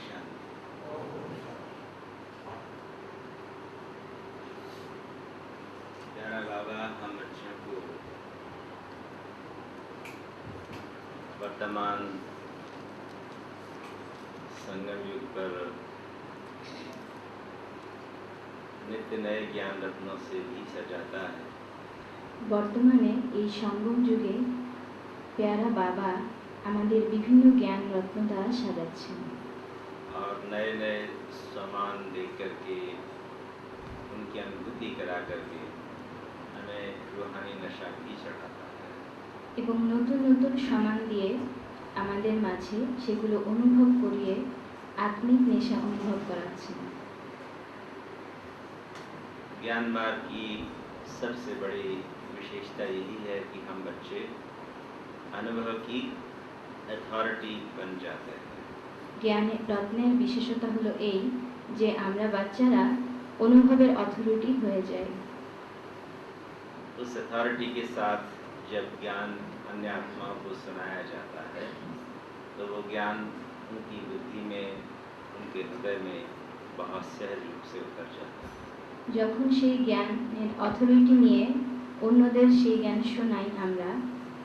शांति। प्यारा बाबा हम बच्चों को वर्तमान संगम युग पर नित्य नए ज्ञान रत्नों से भी सजाता है। বর্তমানে এই সঙ্গম যুগে प्यारा बाबा আমাদের বিভিন্ন জ্ঞান রত্ন দ্বারা সাজাচ্ছেন और नए नए सामान दे करके उनकी अनुभूति करा करके हमें रूहानी नशा भी चढ़ाता है। এবং নতুন নতুন সামান দিয়ে আমাদের মাঝে সেগুলো অনুভব করিয়ে আত্মিক নেশা অনুভব করাচ্ছেন। ज्ञान मार्ग की सबसे बड़ी विशेषता यही है कि हम बच्चे अनुभव की अथॉरिटी बन जाते हैं। জ্ঞানের রত্নের বিশেষতা হলো এই যে আমরা বাচ্চারা অনুভবের অথরিটি হয়ে যাই। उस अथॉरिटी के साथ जब ज्ञान अन्य आत्माओं को सुनाया जाता है तो वो ज्ञान उनकी बुद्धि में, उनके हृदय में बहुत सहज रूप से उतर जाता है। যখন সেই জ্ঞানের অথরিটি নিয়ে অন্যদের সেই জ্ঞান শোনাই আমরা,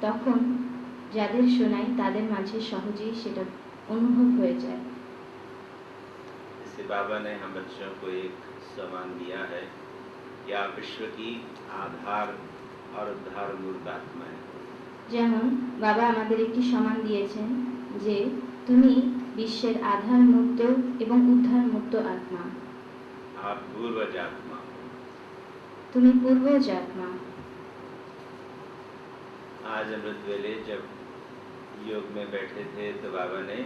তখন যাদের শোনাই তাদের মাঝে সহজেই সেটা অনুভব হয়ে যায়। इससे बाबा ने हम बच्चों को एक सम्मान दिया है कि आप विश्व की आधार और उद्धार मूर्त आत्माएं। যেমন বাবা আমাদের একটি সম্মান দিয়েছেন যে তুমি বিশ্বের আধার মুক্ত এবং উদ্ধার মুক্ত আত্মা। आप पूर्वज आत्मा। তুমি পূর্বজ আত্মা। आज अमृत वेले जब योग में बैठे थे तो बाबा ने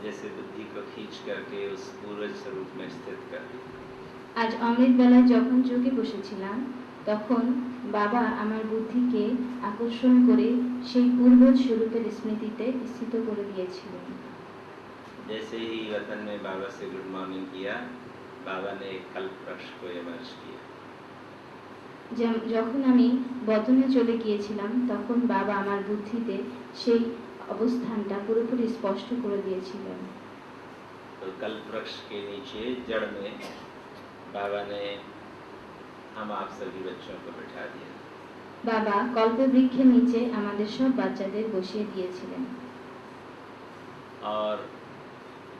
जैसे बुद्धि को खींच करके उस पूर्वज स्वरूप में स्थित कर दिया। আজ অমৃত বেলায় যখন যোগে বসেছিলাম তখন বাবা আমার বুদ্ধিকে আকর্ষণ করে সেই পূর্বজ স্বরূপের স্মৃতিতে স্থিত করে দিয়েছিলেন। जैसे ही वतन में बाबा से गुड मॉर्निंग किया, बाबा ने एक कल्प वृक्ष को इमर्ज किया। যখন আমি বতনে চলে গিয়েছিলাম তখন বাবা আমার বুদ্ধিতে সেই অবস্থানটা পুরোপুরি স্পষ্ট করে দিয়েছিলেন। तो कल्प वृक्ष के नीचे जड़ में बाबा ने हम आप सभी बच्चों को बिठा दिया। বাবা কল্পবৃক্ষের নিচে আমাদের সব বাচ্চাদের বসিয়ে দিয়েছিলেন। और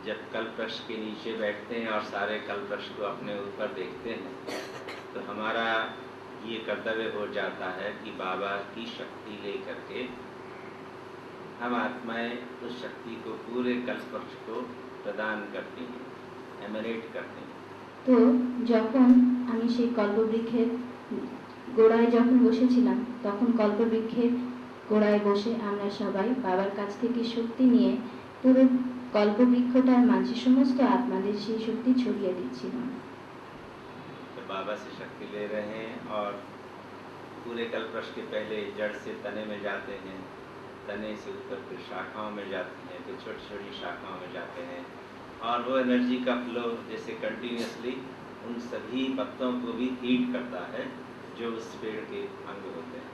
जब कल्प वृक्ष के नीचे बैठते हैं और सारे कल्प वृक्ष को अपने ऊपर देखते हैं तो हमारा ये कर्तव्य हो जाता है कि बाबा की शक्ति लेकर के हम आत्माएं उस शक्ति को पूरे कल्प वृक्ष को प्रदान करती हैं, एमिनेट करती हैं। তো যখন আমি সেই কল্পবৃক্ষের গোড়ায় যখন বসেছিলাম তখন কল্পবৃক্ষের গোড়ায় বসে আমরা সবাই বাবার কাছ থেকে শক্তি নিয়ে পুরো কল্পবৃক্ষটার মাঝে সমস্ত আত্মাদের সেই শক্তি ছড়িয়ে দিচ্ছিলাম। तो बाबा से शक्ति ले रहे हैं और पूरे कल्प वृक्ष के पहले जड़ से तने में जाते हैं, तने से ऊपर फिर शाखाओं में जाते हैं, फिर छोटी छोटी शाखाओं में जाते हैं और वो एनर्जी का फ्लो जैसे कंटिन्यूसली उन सभी पत्तों को भी हीट करता है जो उस पेड़ के अंग होते हैं।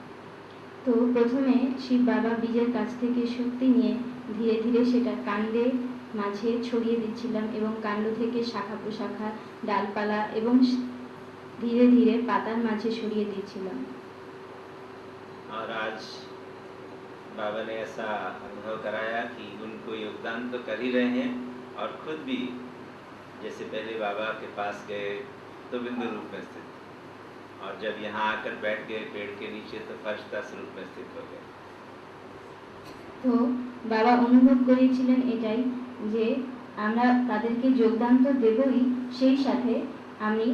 তো প্রথমে শিব বাবা বীজের কাছ থেকে শক্তি নিয়ে ধীরে ধীরে সেটা কাণ্ডে মাঝে ছড়িয়ে দিচ্ছিলাম এবং কাণ্ড থেকে শাখা প্রশাখা ডালপালা এবং ধীরে ধীরে পাতার মাঝে ছড়িয়ে দিচ্ছিলাম। और आज बाबा ने ऐसा अनुभव कराया कि उनको योगदान तो कर ही रहे हैं और खुद भी जैसे पहले बाबा के पास गए तो बिंदु रूप में स्थित और जब यहाँ आकर बैठ गए पेड़ के नीचे तो फरिश्ता स्वरूप में स्थित हो गए। তো বাবা অনুভব করেছিলেন এটাই যে আমরা তাদেরকে যোগদান তো দেবই, সেই সাথে আমি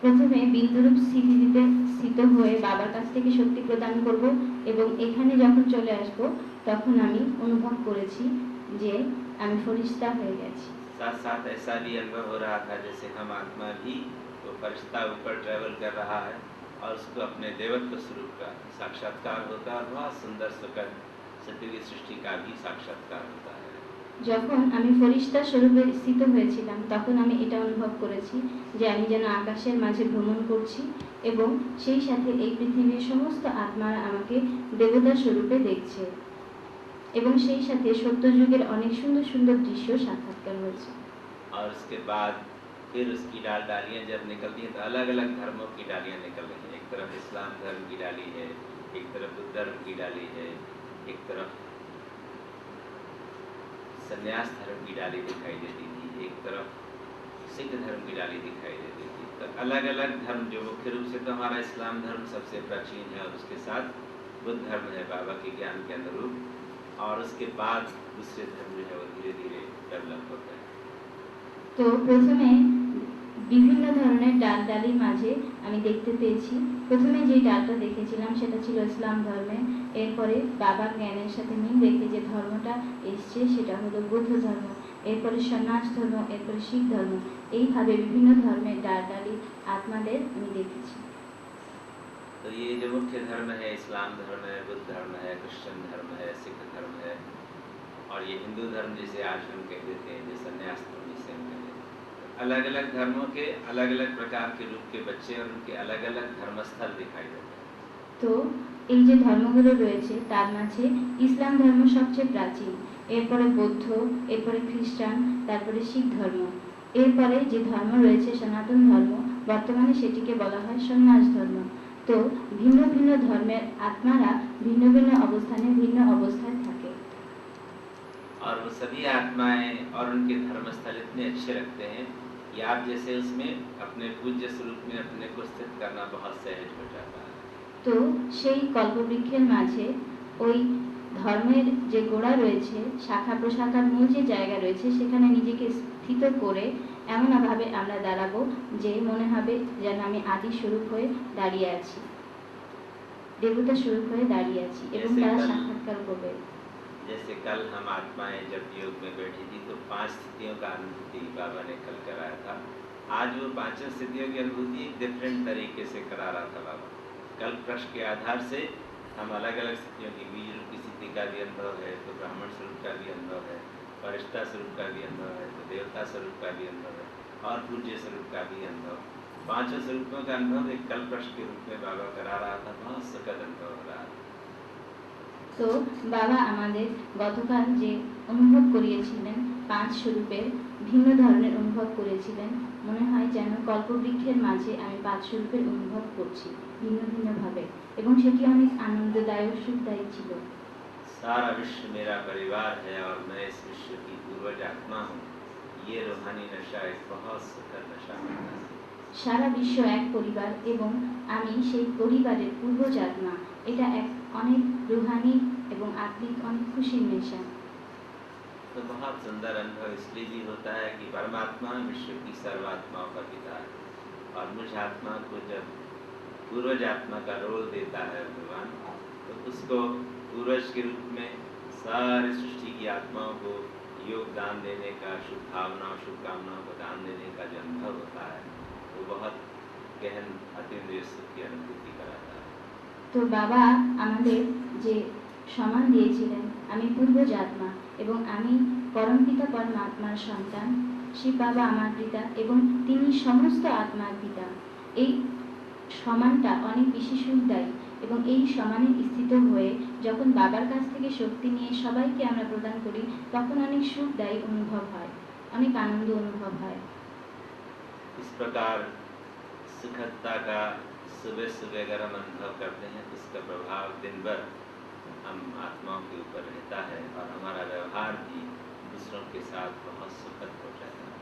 প্রথমে বিন্দুরূপ স্থিতিতে স্থিত হয়ে বাবার কাছ থেকে শক্তি প্রদান করব এবং এখানে যখন চলে আসব তখন আমি অনুভব করেছি যে আমি ফরিস্তা হয়ে গেছি। साथ साथ ऐसा भी अनुभव हो रहा था जैसे हम आत्मा भी तो फरिश्ता ऊपर ट्रैवल कर रहा है और उसको अपने देवत्व स्वरूप का साक्षात्कार होता है और बहुत सुंदर सुखद सत्य की सृष्टि का भी साक्षात्कार होता है। যখন আমি ফরিস্তা স্বরূপে স্থিত হয়েছিলাম তখন আমি এটা অনুভব করেছি যে আমি যেন আকাশের মাঝে ভ্রমণ করছি এবং সেই সাথে এই পৃথিবীর সমস্ত আত্মারা আমাকে দেবতা স্বরূপে দেখছে এবং সেই সাথে সত্যযুগের অনেক সুন্দর সুন্দর দৃশ্য সাক্ষাৎকার হয়েছে। और उसके बाद फिर उसकी डालियाँ जब निकलती हैं तो अलग अलग धर्मों की डालियाँ निकल रही हैं। एक तरफ इस्लाम धर्म की डाली है, एक तरफ बुद्ध धर्म की डाली है, एक तरफ संन्यास धर्म की डाली दिखाई देती थी, एक तरफ सिख धर्म की डाली दिखाई देती थी। तो अलग अलग धर्म, जो मुख्य रूप से तो हमारा इस्लाम धर्म सबसे प्राचीन है और उसके साथ बुद्ध धर्म है बाबा के ज्ञान के अनुरूप, और उसके बाद दूसरे धर्म जो है वो धीरे धीरे डेवलप होता है। তো প্রথমে বিভিন্ন ধরনের ডালির মাঝে আমি দেখতে পেয়েছি। প্রথমে যে ডালটা দেখেছিলাম সেটা ছিল ইসলাম ধর্মে। এরপরে বাবার জ্ঞানের সাথে মিল রেখে যে ধর্মটা এসছে সেটা হলো বৌদ্ধ ধর্ম, এরপরে সন্ন্যাস ধর্ম, এরপরে শিখ ধর্ম। এইভাবে বিভিন্ন ধর্মের ডালি আত্মাদের আমি দেখেছি। तो ये जो मुख्य धर्म है, इस्लाम धर्म है, बुद्ध धर्म है, क्रिश्चियन धर्म है, सिख धर्म है, और ये हिंदू धर्म जिसे आज हम कह देते हैं, जो संन्यास धर्म जिसे हम कहते हैं, अलग अलग धर्मों के अलग अलग प्रकार के रूप के बच्चे और उनके अलग अलग धर्मस्थल दिखाई देते हैं। তো এই যে ধর্মগুলো রয়েছে তার মাঝে ইসলাম ধর্ম সবচেয়ে প্রাচীন, এরপরে বৌদ্ধ, এরপরে খ্রিস্টান, তারপরে শিখ ধর্ম, এরপরে যে ধর্ম রয়েছে সনাতন ধর্ম, বর্তমানে সেটিকে বলা হয় সন্ন্যাস ধর্ম। তো ভিন্ন ভিন্ন ধর্মের আত্মারা ভিন্ন ভিন্ন অবস্থানে ভিন্ন অবস্থায় থাকে। और वो सभी आत्माएं और उनके धर्मस्थल इतने अच्छे लगते हैं कि आप जैसे उसमें अपने पूज्य स्वरूप में अपने को स्थित करना बहुत सहज हो जाता है। তো সেই কল্পবৃক্ষের মাঝে ওই ধর্মের যে গোড়া রয়েছে, শাখা প্রশাখার মূল যে জায়গা রয়েছে, সেখানে নিজেকে স্থিত করে এমনভাবে আমরা দাঁড়াবো যে মনে হবে যেন আমি আদি স্বরূপ হয়ে দাঁড়িয়ে আছি, দেবতা স্বরূপ হয়ে দাঁড়িয়ে আছি, এবং তারা সাক্ষাৎকার করবে। जैसे कल हम आत्माएं जब योग में बैठी थी तो 5 स्थितियों का अनुभूति बाबा ने कल कराया था। आज वो 5 स्थितियों की अनुभूति डिफरेंट तरीके से करा रहा था बाबा। कल प्रश्न के आधार से हम अलग अलग स्थितियों की, बीज रूप की स्थिति का भी अनुभव है, तो ब्राह्मण स्वरूप का भी अनुभव है, फरिश्ता स्वरूप का भी अनुभव है, तो देवता स्वरूप का भी अनुभव है, और पूज्य स्वरूप का भी अनुभव। 5 स्वरूपों का अनुभव एक कल प्रश्न के रूप में बाबा करा रहा था। बहुत सुखद अनुभव हो रहा था। তো বাবা আমাদের গতকাল যে অনুভব করিয়েছিলেন 5 স্বরূপের ভিন্ন ধরনের অনুভব করেছিলেন, মনে হয় যেন কল্পবৃক্ষের মাঝে আমি 5 স্বরূপের অনুভব করছি ভিন্ন ভিন্নভাবে, এবং সেটি অনেক আনন্দদায়ক সুখদায়ী ছিল। सारा विश्व मेरा परिवार है और मैं इस विश्व की पूर्वज आत्मा हूँ। ये रूहानी नशा एक बहुत सुखद नशा होता है। সারা বিশ্ব এক পরিবার এবং আমি সেই পরিবারের পূর্বজ আত্মা। এটা এক অনেক রুহানি এবং আত্মিক অনেক খুশির নেশা। तो बहुत सुंदर अनुभव इसलिए भी होता है कि परमात्मा विश्व की सर्वात्माओं का पिता है, और मुझ आत्मा को जब पूर्वज आत्मा का रोल देता है भगवान, तो उसको पूर्वज के रूप में सारी सृष्टि की आत्माओं को योगदान देने का, शुभ भावनाओं शुभकामनाओं को दान देने का जो अनुभव होता है, वो बहुत गहन अतीन्द्रिय सुख की अनुभूति कराता है। তো বাবা আমাদের যে সম্মান দিয়েছিলেন, আমি পূর্বজ আত্মা এবং আমি পরমপিতা পরমাত্মার সন্তান, শিব বাবা আমার পিতা এবং তিনি সমস্ত আত্মার পিতা। এই সমানটা অনেক বেশি সুখদায়ী, এবং এই সমানে স্থিত হয়ে যখন বাবার কাছ থেকে শক্তি নিয়ে সবাইকে আমরা প্রদান করি, তখন অনেক সুখদায়ী অনুভব হয়, অনেক আনন্দ অনুভব হয়। इस प्रकार सुखदता का सुबह सुबह अगर हम अनुभव करते हैं तो इसका प्रभाव दिन भर हम आत्माओं के ऊपर रहता है, और हमारा व्यवहार भी दूसरों के साथ बहुत सुखद हो जाता है।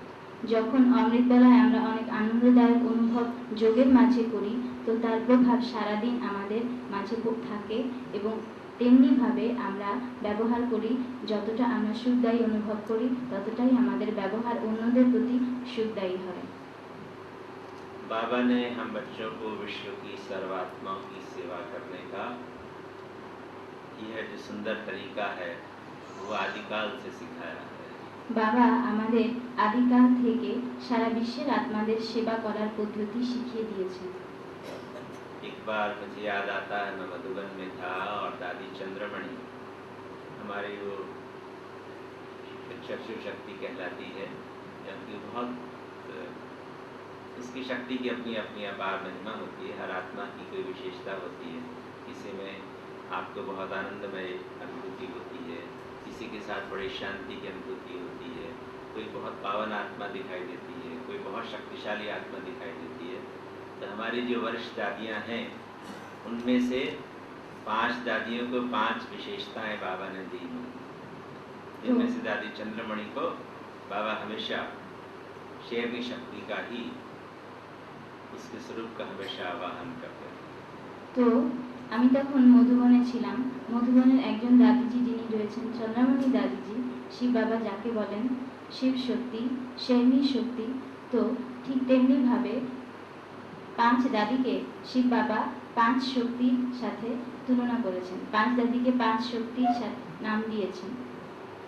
যখন অমৃতবেলায় আমরা অনেক আনন্দদায়ক অনুভব যোগের মাঝে করি, তো তার প্রভাব সারাদিন আমাদের মাঝে থাকে, এবং তেমনিভাবে আমরা ব্যবহার করি। যতটা আমরা সুখদায়ী অনুভব করি, ততটাই আমাদের ব্যবহার অন্যদের প্রতি সুখদায়ী হয়। बाबा ने हम बच्चों को विश्व की सर्वात्माओं की सेवा करने का यह जो सुंदर तरीका है वो आदिकाल से सिखाया है। বাবা আমাদের আদিকাল থেকে সারা বিশ্বের আত্মাদের সেবা করার পদ্ধতি শিখিয়ে দিয়েছেন। एक बार मुझे याद आता है, मैं मधुबन में था और दादी चंद्रमणि हमारी वो चक्षु शक्ति कहलाती है, जबकि बहुत उसकी शक्ति की अपनी अपनी अपार महिमा होती है। हर आत्मा की कोई विशेषता होती है, किसी में आपको बहुत आनंदमय अनुभूति होती है, किसी के साथ बड़ी शांति की अनुभूति होती है, कोई बहुत पावन आत्मा दिखाई देती है, कोई बहुत शक्तिशाली आत्मा दिखाई देती है। तो हमारी जो वरिष्ठ दादियाँ हैं उनमें से 5 दादियों को 5 विशेषताएं बाबा ने दी हैं। जिनमें से दादी चंद्रमणि को बाबा हमेशा शेरनी शक्ति का ही, उसके स्वरूप का हमेशा आवाहन करते हैं। তো আমি তখন মধুবনে ছিলাম। মধুবনের একজন দাদিজি যিনি রয়েছেন চন্দ্রমণি দাদিজি, শিব বাবা যাকে বলেন শিব শক্তি, শেরনি শক্তি। তো ঠিক তেমনিভাবে 5 দাদিকে শিব বাবা 5 শক্তির সাথে তুলনা করেছেন। 5 দাদিকে 5 শক্তির নাম দিয়েছেন।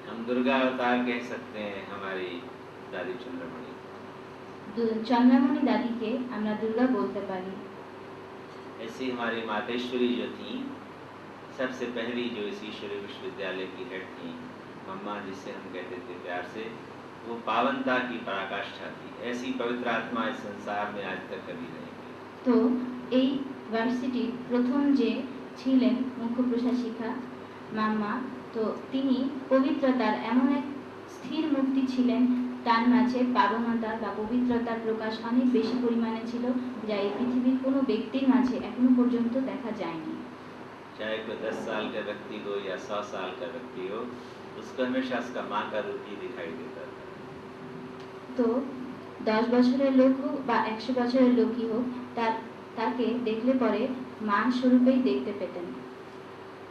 हम दुर्गा अवतार कह सकते हैं हमारी दादी चंद्रमणि। चंद्रमणि दादीके আমরা दुर्गा बोलते पारी। ऐसी हमारी मातेश्वरी जो थी, सबसे पहली जो इस ईश्वरीय विश्वविद्यालय की हेड थी, मम्मा जिसे हम कहते थे प्यार से, वो पावनता की पराकाष्ठा थी। ऐसी पवित्र आत्मा इस संसार में आज तक कभी नहीं थी। तो এই ভার্সিটির প্রথম যে ছিলেন মুখ্য প্রশাসিকা মাম্মা, তো তিনি পবিত্রতার এমন এক স্থির মূর্তি ছিলেন, তার মাঝে পাবনতা বা পবিত্রতার প্রকাশ অনেক বেশি পরিমাণে ছিল, যা এই পৃথিবীর কোনো ব্যক্তির মাঝে এখনো পর্যন্ত দেখা যায়নি। चाहे कोई 10 साल का व्यक्ति हो या 100 साल का व्यक्ति हो, उसको हमेशा उसका माँ का रूप ही दिखाई देता था। তো 10 বছরের লোক হোক বা 100 বছরের লোকই হোক, তাকে দেখলে পরে মা স্বরূপেই দেখতে পেতেন।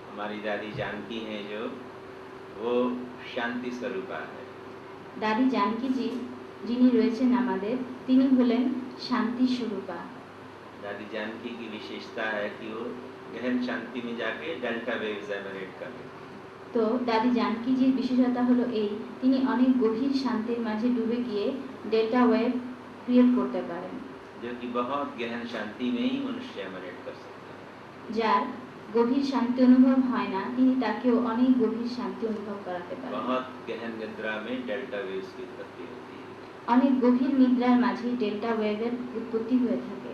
हमारी दादी जानकी हैं जो, वो शांति स्वरूपा है। দাদি জানকীজি যিনি রয়েছেন আমাদের, তিনি হলেন শান্তি স্বরূপা। दादी जानकी की विशेषता है कि वो गहन शांति में जाके डेल्टा वेव्स एमिनेट करते हैं। তো দাদি জানকীজির বিশেষতা হলো এই, তিনি অনেক গভীর শান্তির মাঝে ডুবে গিয়ে ডেল্টা ওয়েভ ক্রিয়েট করতে পারেন, जो कि बहुत गहन शांति में ही मनुष्य एमिनेट कर सकता है। যার গভীর শান্তি অনুভব হয় না, তিনি তাকেও অনেক গভীর শান্তি অনুভব করাতে পারেন। बहुत गहन निद्रा में डेल्टा वेव्स की उत्पत्ति होती है অনেক গভীর নিদ্রার মাঝে ডেল্টা ওয়েভের উৎপত্তি হয়ে থাকে।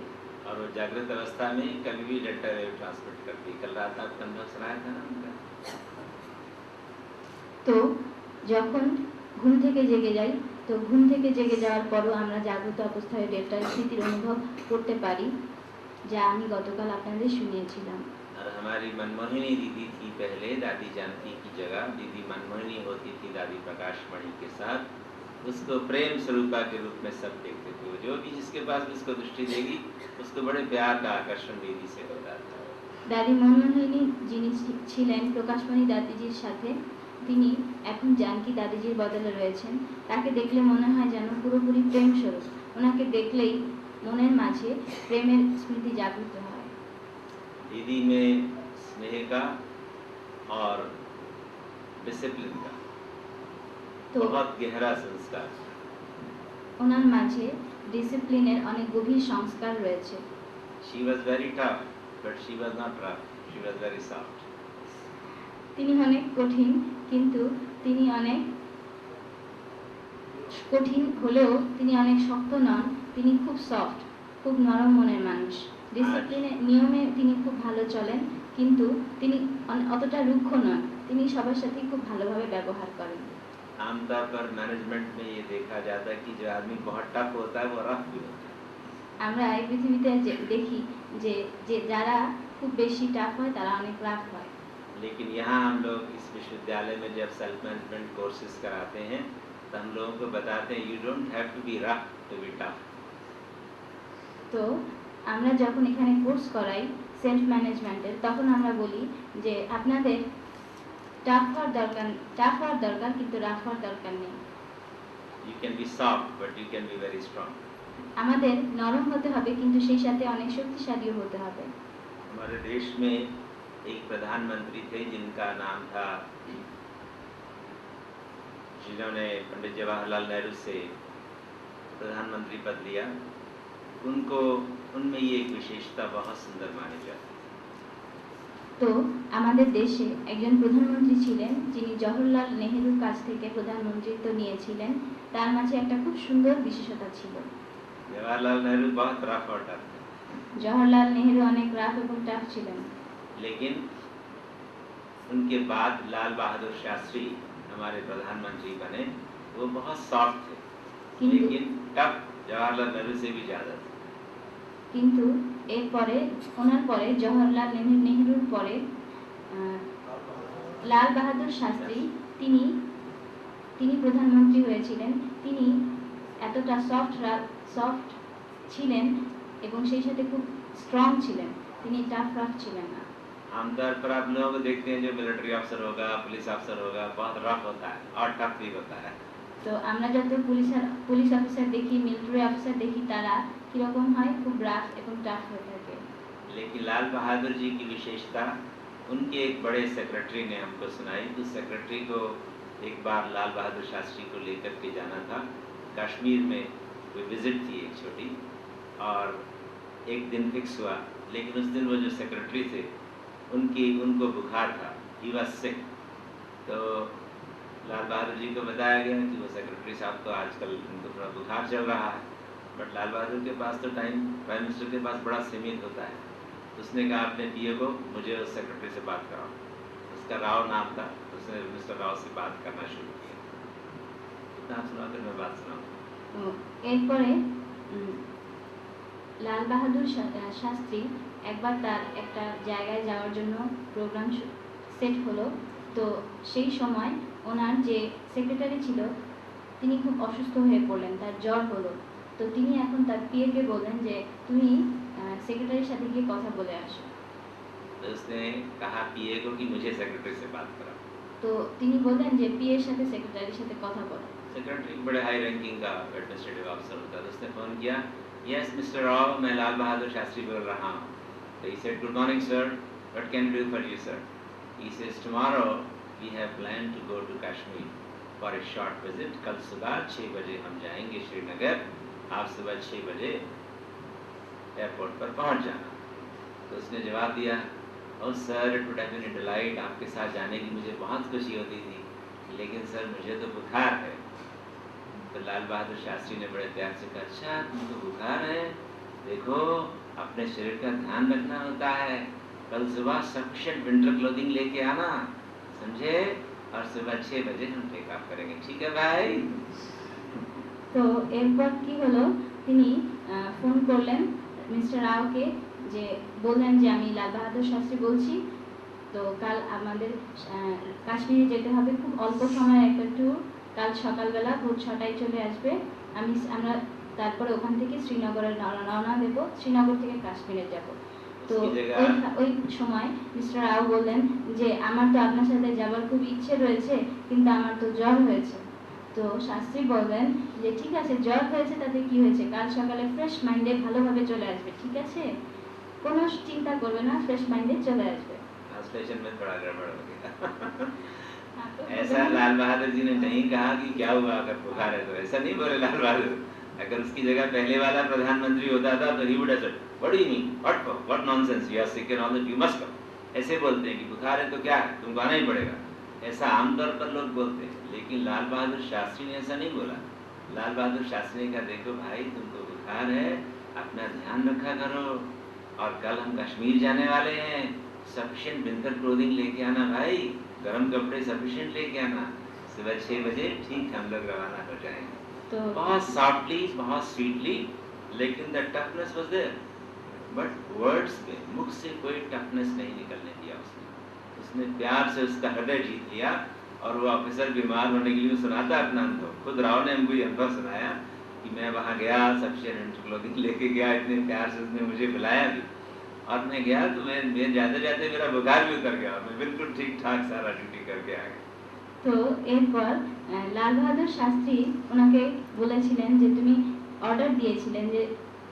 और वो जागृत अवस्था में कभी भी डेल्टा वेव ट्रांसमिट करती है। कल रात आपका अनुभव सुनाया था ना उनका। তো যখন ঘুম থেকে জেগে যাই, তো ঘুম থেকে জেগে যাওয়ার পরও আমরা জাগ্রত অবস্থায় ডেল্টার স্থিতির অনুভব করতে পারি, যা আমি গতকাল আপনাদের শুনিয়েছিলাম। और हमारी मनमोहिनी दीदी थी पहले दादी जानकी की जगह, दीदी मनमोहिनी होती थी दादी प्रकाशमणि के साथ। उसको प्रेम स्वरूपा के रूप में सब देखते थे। वो जो भी जिसके पास भी उसको दृष्टि देगी, उसको बड़े प्यार का आकर्षण दीदी से होता था। দাদি মনমোহিনী যিনি ছিলেন প্রকাশমণি দাদিজির সাথে, তিনি এখন জানকী দাদিজির বদলে রয়েছেন। তাকে দেখলে মনে হয় যেন পুরোপুরি প্রেম স্বরূপ। ওনাকে দেখলেই মনের মাঝে প্রেমের স্মৃতি জাগ্রত হয়। दीदी में स्नेह का और डिसिप्लिन का তো बहुत गहरा संस्कार। ওনার মাঝে ডিসিপ্লিনের অনেক গভীর সংস্কার রয়েছে। She was very tough, but she was not rough. She was very soft. তিনি অনেক কঠিন, কিন্তু তিনি অনেক কঠিন হলেও তিনি অনেক শক্ত নন। তিনি খুব সফট, খুব নরম মনের মানুষ। ডিসিপ্লিনের নিয়মে তিনি খুব ভালো চলেন, কিন্তু তিনি অতটা রুক্ষ নন। তিনি সবার সাথে খুব ভালোভাবে ব্যবহার করেন। आमतौर पर मैनेजमेंट में ये देखा जाता है कि जो आदमी बहुत टफ होता है वो रफ भी होता है। আমরা এই পৃথিবীতে দেখি যে যারা খুব বেশি টাফ হয় তারা অনেক রাফ হয়। लेकिन यहाँ हम लोग इस विश्वविद्यालय में जब सेल्फ मैनेजमेंट कोर्सेज कराते हैं, तो हम लोगों को बताते हैं you don't have to be rough to be tough. তো আমরা যখন এখানে কোর্স করাই সেলফ ম্যানেজমেন্টের, তখন আমরা বলি যে আপনাদের টাফ হওয়ার দরকার, কিন্তু রাফ হওয়ার দরকার নেই। You can be soft, but you can be very strong. আমাদের নরম হতে হবে, কিন্তু সেই সাথে অনেক শক্তিশালীও হতে হবে। हमारे देश में एक प्रधानमंत्री थे जिनका नाम था, जिन्होंने पंडित जवाहरलाल नेहरू से प्रधानमंत्री पद लिया। उनमें ये एक विशेषता बहुत सुंदर मानी जाती है। তো আমাদের দেশে একজন প্রধানমন্ত্রী ছিলেন যিনি জওহরলাল নেহেরুর কাছ থেকে প্রধানমন্ত্রিত্ব নিয়েছিলেন। তার মাঝে একটা খুব সুন্দর বিশেষতা ছিল। जवाहरलाल नेहरू बहुत रफ और टफ थे, জওহরলাল নেহেরু অনেক রাফ এবং টাফ ছিলেন, लेकिन उनके बाद लाल बहादुर शास्त्री हमारे प्रधानमंत्री बने। वो बहुत सॉफ्ट थे लेकिन टफ जवाहरलाल नेहरू से भी ज़्यादा थे। কিন্তু এরপরে ওনার পরে জওহরলাল নেহরুর পরে লাল বাহাদুর শাস্ত্রী তিনি তিনি প্রধানমন্ত্রী হয়েছিলেন। তিনি এতটা সফট ছিলেন এবং সেই সাথে খুব স্ট্রং ছিলেন, তিনি টাফ রাফ ছিলেন না। आमतौर पर आप लोगों को देखते हैं जो मिलिट्री अफसर होगा, पुलिस अफसर होगा, बहुत रफ होता है और टफ भी होता है। তো আমরা যত পুলিশ অফিসার দেখি, মিলিটারি অফিসার দেখি, তারা কিরকম হয়, খুব রাফ এবং টাফ হয়ে থাকে। लेकिन लाल बहादुर जी की विशेषता उनके एक बड़े सेक्रेटरी ने हमको सुनाई। उस सेक्रेटरी को एक बार लाल बहादुर शास्त्री को लेकर के जाना था। कश्मीर में कोई विजिट थी एक छोटी, और एक दिन फिक्स हुआ, लेकिन उस दिन वो जो सेक्रेटरी थे उनको बुखार था, ही वाज सिक। तो लाल बहादुर जी को बताया गया कि वो सेक्रेटरी साहब तो आजकल उनको थोड़ा बुखार चल रहा है। बट लाल बहादुर के पास तो टाइम प्राइम मिनिस्टर के पास बड़ा सीमित होता है। उसने कहा अपने पीए को, मुझे उस सेक्रेटरी से बात कराओ। उसका राव नाम था। उसने मिस्टर राव से बात करना शुरू किया। इतना सुना कर मैं बात सुनाऊँ। এরপরে লাল বাহাদুর শাস্ত্রী একবার তার একটা জায়গায় যাওয়ার জন্য প্রোগ্রাম সেট হলো। তো সেই সময় ওনার যে সেক্রেটারি ছিল তিনি খুব অসুস্থ হয়ে পড়লেন, তার জ্বর হলো। তো তিনি এখন তার পিএকে বললেন যে তুমি সেক্রেটারির সাথে গিয়ে কথা বলে আসো। तो उसने कहा पीए को कि मुझे सेक्रेटरी से बात कराओ। তো তিনি বললেন যে পিএর সাথे सेक्रेटरीর साथे কথা বলো। सेक्रेटरी बड़े हाई रैंकिंग का एडमिनिस्ट्रेटिव ऑफिसर होता है। तो उसने फ़ोन किया, यस मिस्टर राव, मैं लाल बहादुर शास्त्री बोल रहा हूँ। तो he said good morning sir, what can do for you sir? He says tomorrow we have plan to go to Kashmir for a short visit. कल सुबह 6 बजे हम जाएंगे श्रीनगर। आप सुबह 6 बजे एयरपोर्ट पर पहुँच जाना। तो उसने जवाब दिया, oh sir, it would have been a delight, आपके साथ जाने की मुझे बहुत खुशी होती थी, लेकिन सर मुझे तो बुखार है। तो लाल बहादुर शास्त्री ने बड़े प्यार से कहा, अच्छा तुमको बुखार है, देखो अपने शरीर का ध्यान रखना होता है। कल सुबह सफिशिएंट विंटर क्लोथिंग लेके आना, समझे? और सुबह 6 बजे हम टेक ऑफ करेंगे, ठीक है भाई? তো এরপর কি হলো, তিনি ফোন করলেন মিস্টার রাওকে, যে বললেন যে আমি লাল বাহাদুর শাস্ত্রী বলছি, তো কাল আমাদের কাশ্মীরে যেতে হবে, খুব অল্প সময়ের একটা ট্যুর, কাল সকালবেলা ভোর 6টায় চলে আসবে। আমরা তারপরে ওখান থেকে শ্রীনগরে রওনা দেব, শ্রীনগর থেকে কাশ্মীরে যাব। তো ওই সময় মিস্টার রাও বললেন যে আমার তো আপনার সাথে যাবার খুব ইচ্ছে রয়েছে, কিন্তু আমার তো জ্বর হয়েছে। তো শাস্ত্রী বললেন যে ঠিক আছে, জ্বর হয়েছে তাতে কি হয়েছে, কাল সকালে ফ্রেশ মাইন্ডে ভালোভাবে চলে আসবে, ঠিক আছে, কোনো চিন্তা করবে না, ফ্রেশ মাইন্ডে চলে আসবে। ट्रांसलेशन में थोड़ा गड़बड़ हो गया। ऐसा लाल बहादुर जी ने नहीं कहा कि क्या हुआ अगर बुखार है तो, ऐसा नहीं बोले लाल बहादुर। अगर उसकी जगह पहले वाला प्रधानमंत्री होता था तो he would have said what do you mean, what nonsense, you are sick and all that, you must come. ऐसे बोलते हैं कि बुखार है तो क्या है, तुमको आना ही पड़ेगा, ऐसा आमतौर पर लोग बोलते हैं। लेकिन लाल बहादुर शास्त्री ने ऐसा नहीं बोला। लाल बहादुर शास्त्री ने कहा, देखो भाई तुमको बुखार है, अपना ध्यान रखा करो, और कल हम कश्मीर जाने वाले हैं, सफिशिएंट विंटर क्लोथिंग लेके आना भाई, गर्म कपड़े सफिशिएंट लेके आना, सुबह 6 बजे ठीक हम लोग रवाना हो जाएंगे। तो बहुत सॉफ्टली, बहुत स्वीटली, लेकिन the toughness was there, but words में मुख से कोई टफनेस नहीं निकलने दिया उसने प्यार से उसका हृदय जीत लिया। और वो ऑफिसर बीमार होने के लिए सुनाता अपना अनुभव, खुद राव ने हमको ये अनुभव सुनाया कि मैं वहाँ गया, सफिशिएंट क्लोथिंग लेके गया, इतने प्यार से उसने मुझे बुलाया भी, और मैं गया तो मैं जाते जाते मेरा बुखार भी उतर गया और मैं बिल्कुल ठीक ठाक सारा ड्यूटी करके आ गया। তো এরপর লাল বাহাদুর শাস্ত্রী ওনাকে বলেছিলেন যে তুমি অর্ডার দিয়েছিলেন যে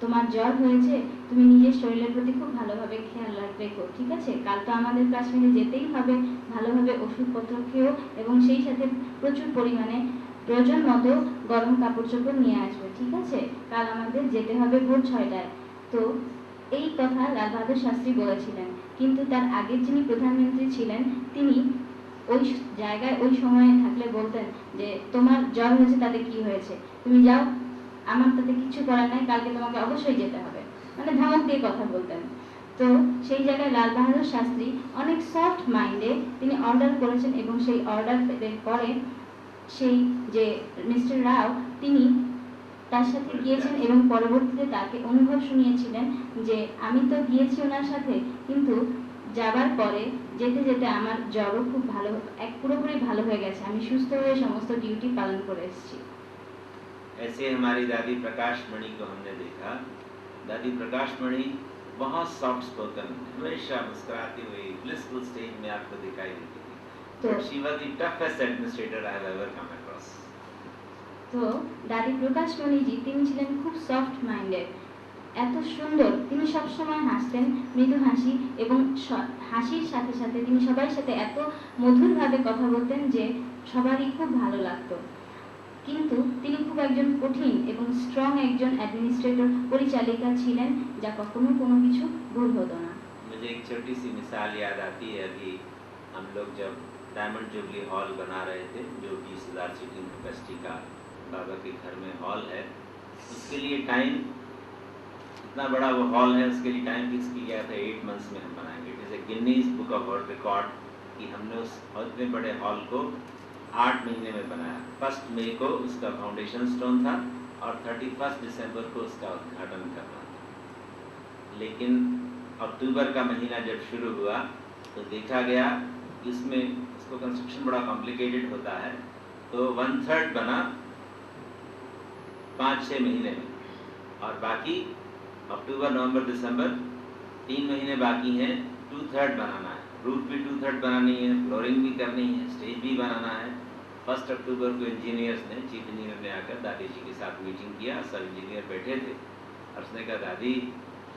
তোমার জ্বর হয়েছে, তুমি নিজের শরীরের প্রতি খুব ভালোভাবে খেয়াল রেখো, ঠিক আছে, কাল তো আমাদের কাশ্মীরে যেতেই হবে, ভালোভাবে ওষুধপত্র খেও এবং সেই সাথে প্রচুর পরিমাণে প্রয়োজন মতো গরম কাপড় চোপড় নিয়ে আসবে, ঠিক আছে, কাল আমাদের যেতে হবে ভোর 6টায়। তো এই কথা লাল বাহাদুর শাস্ত্রী বলেছিলেন, কিন্তু তার আগের যিনি প্রধানমন্ত্রী ছিলেন তিনি ওই জায়গায় ওই সময়ে থাকলে বলতেন যে তোমার জ্বর হয়েছে তাতে কি হয়েছে, তুমি যাও, আমার তাতে কিছু করার নাই, কালকে তোমাকে অবশ্যই যেতে হবে, মানে ধমক দিয়ে কথা বলতেন। তো সেই জায়গায় লাল বাহাদুর শাস্ত্রী অনেক সফট মাইন্ডে তিনি অর্ডার করেছেন এবং সেই অর্ডার পরে সেই যে মিস্টার রাও তিনি তার সাথে গিয়েছেন এবং পরবর্তীতে তাকে অনুভব শুনিয়েছিলেন যে আমি তো গিয়েছি ওনার সাথে, কিন্তু যাবার পরে যেতে যেতে আমার জ্বরও খুব ভালো, পুরোপুরি ভালো হয়ে গেছে, আমি সুস্থ হয়ে সমস্ত ডিউটি পালন করে এসেছি। ऐसे हमारी दादी प्रकाश मणि को हमने देखा। दादी प्रकाश मणि बहुत सॉफ्ट स्पोकन, हमेशा मुस्कुराती हुई ब्लिसफुल स्टेज में आपको दिखाई देती थी। तो she was the toughest administrator I have ever come across. তো দাদি প্রকাশমণিজি তিনি ছিলেন খুব সফট মাইন্ডেড, এত সুন্দর, তিনি সবসময় হাসতেন মৃদু হাসি এবং হাসির সাথে সাথে তিনি সবার সাথে এত মধুরভাবে কথা বলতেন যে সবারই খুব ভালো লাগতো। কিন্তু তিনি খুব একজন কঠিন এবং স্ট্রং একজন অ্যাডমিনিস্ট্রেটর পরিচালিকা ছিলেন, যা কখনো কোনো কিছু ভুল হতো না। मुझे एक छोटी सी मिसाल याद आती है। अभी हम लोग जब डायमंड जुबली हॉल बना रहे थे, जो 20,000 सीटिंग कैपेसिटी का बाबा के घर में हॉल है, उसके लिए टाइम, इतना बड़ा वो हॉल है, उसके लिए टाइम फिक्स किया गया था 8 मंथ्स में हम बनाएंगे। It is a Guinness book of world record कि हमने उस इतने बड़े हॉल को 8 महीने में बनाया। 1 मई को उसका फाउंडेशन स्टोन था और 31 दिसंबर को उसका उद्घाटन करना था। लेकिन अक्टूबर का महीना जब शुरू हुआ तो देखा गया कि उसमें इसको कंस्ट्रक्शन बड़ा कॉम्प्लिकेटेड होता है, तो 1/3 बना 5-6 महीने में, और बाकी अक्टूबर नवंबर दिसंबर 3 महीने बाकी हैं 2/3 बनाना है। रूफ भी 2/3 बनानी है, फ्लोरिंग भी करनी है, स्टेज भी बनाना है। 1 अक्टूबर को इंजीनियर्स ने, चीफ इंजीनियर ने आकर दादी जी के साथ मीटिंग किया। सब इंजीनियर बैठे थे और उसने कहा दादी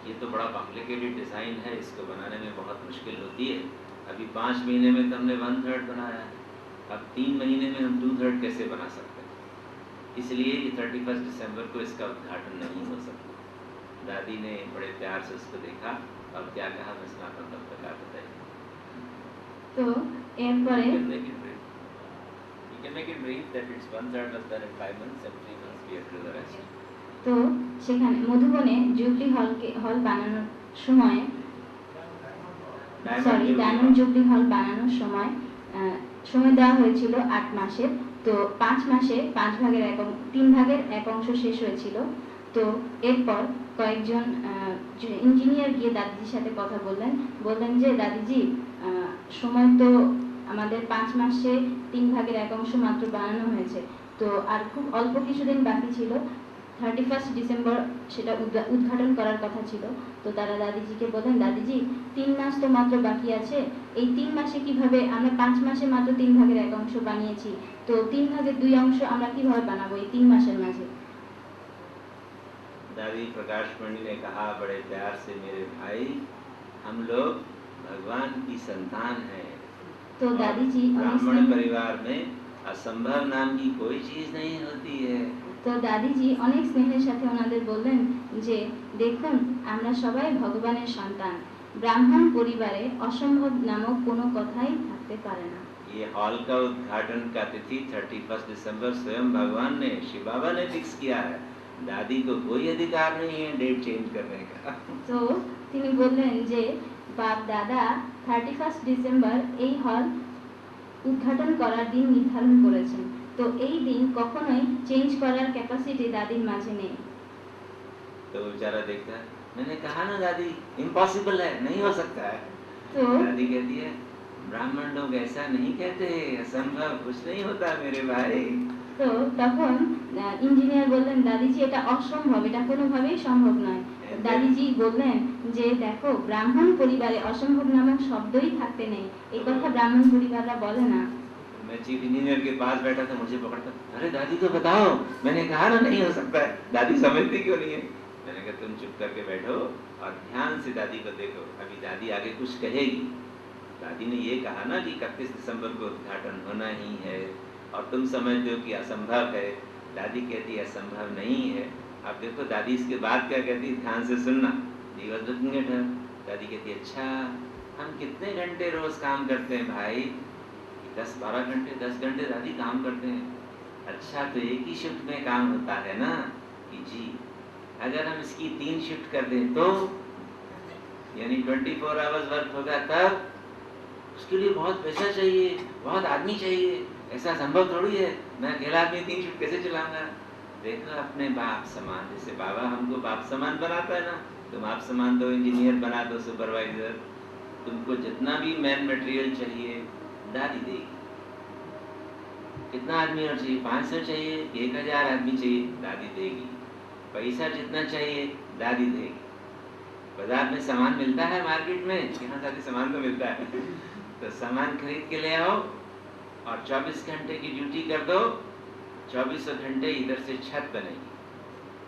ये तो बड़ा कॉम्प्लिकेटेड डिज़ाइन है, इसको बनाने में बहुत मुश्किल होती है। अभी 5 महीने में तो हमने 1/3 बनाया है, अब 3 महीने में हम 2/3 कैसे बना सकते हैं? इसलिए ये 31 दिसंबर को इसका उद्घाटन नहीं हो सकता। दादी ने बड़े प्यार से उसको देखा और क्या कहा, मैं स्नातन तब तक आप बताइए। तो এরপরে You can make it brief that it's 1/3 was done in 5 months and 3 months we have to do the rest. তো সেখানে মধুবনে জুবলি হল বানানোর সময়, ডায়মন্ড জুবলি হল বানানোর সময় সময় দেওয়া হয়েছিল 8 মাসের। তো 5 মাসে 3 ভাগের 1 অংশ শেষ হয়েছিল। তো এরপর কয়েকজন ইঞ্জিনিয়ার গিয়ে দাদিজির সাথে কথা বললেন যে দাদিজি সময় তো আমাদের 5 মাসে 3 ভাগের 1 অংশ মাত্র বানানো হয়েছে, তো আর খুব অল্প কিছুদিন বাকি ছিল, 31 ডিসেম্বর সেটা উদ্ঘাটন করার কথা ছিল। তো তারা দাদিজিকে বললেন দাদিজি 3 মাস তো মাত্র বাকি আছে, এই 3 মাসে কিভাবে, আমরা 5 মাসে মাত্র 3 ভাগের 1 অংশ বানিয়েছি, তো 3 ভাগের 2 অংশ আমরা কিভাবে বানাবো এই 3 মাসের মাঝে? दादी प्रकाश मणि ने कहा बड़े प्यार से, मेरे भाई हम लोग भगवान की संतान हैं, तो दादी जी ब्राह्मण परिवार में असंभव नाम की कोई चीज नहीं होती है। তো দাদিজি অনেক স্নেহের সাথে ওনাদের বললেন যে দেখুন আমরা সবাই ভগবানের সন্তান, ব্রাহ্মণ পরিবারে অসম্ভব নামক কোনো কথাই থাকতে পারে না। ये हॉल का उद्घाटन का तिथि 31 दिसंबर स्वयं भगवान ने, शिव बाबा ने फिक्स किया है। दादी को कोई अधिकार नहीं है डेट चेंज करने का। তো তিনি বললেন যে বাপ দাদা 31 ডিসেম্বর এই হল উদ্ঘাটন করার দিন নির্ধারণ করেছেন, তো এই দিন কখনোই চেঞ্জ করার ক্যাপাসিটি দাদির মাঝে নেই। तो बेचारा देखता है, मैंने कहा ना दादी इम्पॉसिबल है, नहीं हो सकता है। तो दादी कहती है ब्राह्मण लोग ऐसा नहीं कहते, असंभव कुछ नहीं होता मेरे भाई। তো তখন ইঞ্জিনিয়ার বললেন দাদিজি এটা অসম্ভব, এটা কোনোভাবেই সম্ভব নয়। দাদিজি বললেন যে দেখো ব্রাহ্মণ পরিবারে অসম্ভব নামক শব্দই থাকতে নেই, এই কথা ব্রাহ্মণ পরিবাররা বলে না। मैं चीफ इंजीनियर के पास बैठा था, मुझे पकड़ता, अरे दादी को बताओ, मैंने कहा ना नहीं हो सकता है। दादी समझती क्यों नहीं है? मैंने कहा तुम चुप करके बैठो और ध्यान से दादी को देखो, अभी दादी आगे कुछ कहेगी। दादी ने ये कहा ना कि 31 दिसंबर को उद्घाटन होना ही है और तुम समझते हो कि असंभव है। दादी कहती है असंभव नहीं है। अब देखो दादी इसके बाद क्या कहती है, ध्यान से सुनना। दादी कहती है अच्छा हम कितने घंटे रोज काम करते हैं भाई? 10-12 घंटे, 10 घंटे दादी काम करते हैं। अच्छा तो एक ही शिफ्ट में काम होता है ना? कि जी अगर हम इसकी 3 शिफ्ट कर दें तो यानी 24 आवर्स वर्क होगा तब उसके लिए बहुत पैसा चाहिए, बहुत आदमी चाहिए, ऐसा संभव थोड़ी है। मैं अकेला आदमी 3 शिफ्ट कैसे चलाऊंगा? देखो अपने बाप समान, जैसे बाबा हमको बाप समान बनाता है ना, तुम आप समान दो, इंजीनियर बना दो, सुपरवाइजर, तुमको जितना भी मैन मटेरियल चाहिए दादी देगी। कितना आदमी और चाहिए? 500 चाहिए, 1000 आदमी चाहिए, दादी देगी। पैसा जितना चाहिए दादी देगी। बाजार में सामान मिलता है मार्केट में, यहाँ दादी सामान तो मिलता है तो सामान खरीद के ले आओ और 24 घंटे की ड्यूटी कर दो। 24 घंटे इधर से छत बनेगी,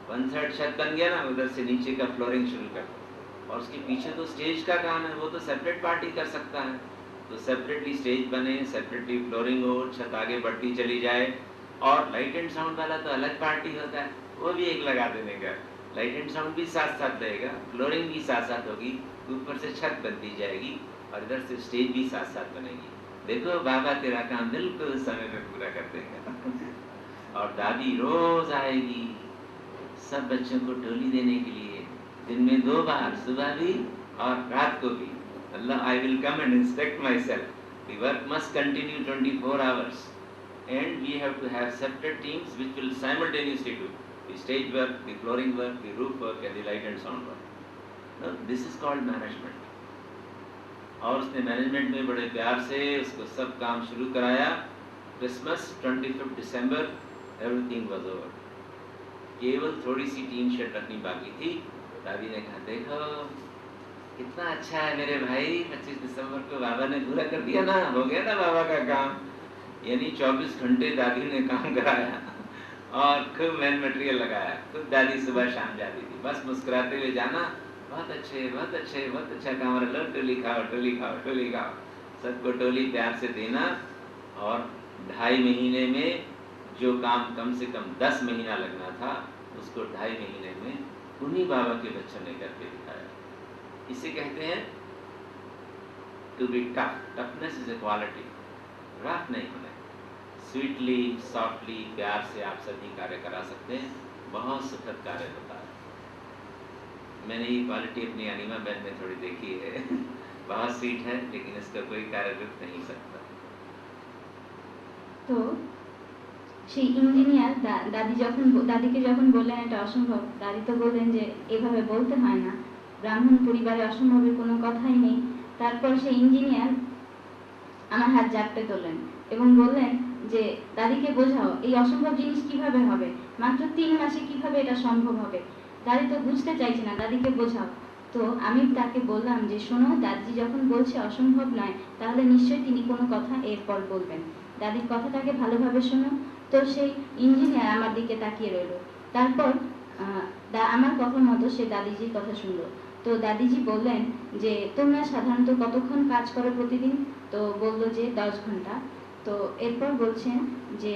1/3 छत बन गया ना, उधर से नीचे का फ्लोरिंग शुरू कर दो। और उसके पीछे तो स्टेज का काम है, वो तो सेपरेट पार्टी कर सकता है। तो सेपरेटली स्टेज बने, सेपरेटली फ्लोरिंग हो, छत आगे बढ़ती चली जाए। और लाइट एंड साउंड वाला तो अलग पार्टी होता है, वो भी एक लगा देने का। लाइट एंड साउंड भी साथ साथ रहेगा, फ्लोरिंग भी साथ साथ होगी, ऊपर से छत बनती जाएगी और इधर से स्टेज भी साथ साथ बनेगी। देखो बाबा तेरा काम बिल्कुल समय पे पूरा कर देगा। और दादी रोज आएगी सब बच्चों को टोली देने के लिए, दिन में 2 बार, सुबह भी और रात को भी। अल्लाह, I will come and inspect myself. The work must continue 24 hours and we have to have separate teams which will simultaneously do the stage work, the flooring work, the roof work and the light and sound work. No, this is called management. और उसने management में बड़े प्यार से उसको सब काम शुरू कराया। Christmas 25 December everything was over. केवल थोड़ी सी टीन शेड रखनी बाकी थी। दादी ने कहा देखो कितना अच्छा है मेरे भाई, 25 दिसंबर को बाबा ने पूरा कर दिया ना, हो गया ना बाबा का काम। यानी 24 घंटे दादी ने काम कराया और खूब मैन मटेरियल लगाया। खुद दादी सुबह शाम जाती थी, बस मुस्कुराते हुए जाना, बहुत अच्छे बहुत अच्छे बहुत अच्छा काम है, लो टोली खाओ टोली खाओ टोली खाओ। सबको टोली प्यार से देना। और 2.5 महीने में जो काम कम से कम 10 महीना लगना था, उसको 2.5 महीने में उन्हीं बाबा के बच्चों ने करके दिखाया। इसे कहते हैं to be tough. Toughness is a quality, rough नहीं होना। स्वीटली सॉफ्टली प्यार से आप सभी कार्य करा सकते हैं, बहुत सुखद कार्य होता है। मैंने ये क्वालिटी अपनी अनिमा बहन में थोड़ी देखी है बहुत स्वीट है, लेकिन इसका कोई कार्य रुक नहीं सकता। तो সেই ইঞ্জিনিয়ার দাদিকে যখন বললেন এটা অসম্ভব, দাদি তো বললেন যে এভাবে বলতে হয় না, ব্রাহ্মণ পরিবারে অসম্ভবের কোনো কথাই নেই। তারপর সেই ইঞ্জিনিয়ার আমার হাত জাপটে তোলেন এবং বললেন যে দাদিকে বোঝাও এই অসম্ভব জিনিস কিভাবে হবে, মাত্র 3 মাসে কিভাবে এটা সম্ভব হবে। দাদি তো বুঝতে চাইছে না, দাদিকে বোঝাও। তো আমি তাকে বললাম যে শোনো, দাদি যখন বলছে অসম্ভব নয়, তাহলে নিশ্চয়ই তিনি কোনো কথা এরপর বলবেন, দাদির কথাটাকে ভালোভাবে শোনো। তো সেই ইঞ্জিনিয়ার আমার দিকে তাকিয়ে রইল। তারপর আমার কথা মতো সে দাদিজির কথা শুনলো। তো দাদিজি বললেন যে তোমরা সাধারণত কতক্ষণ কাজ করো প্রতিদিন? তো বললো যে 10 ঘন্টা। তো এরপর বলছেন যে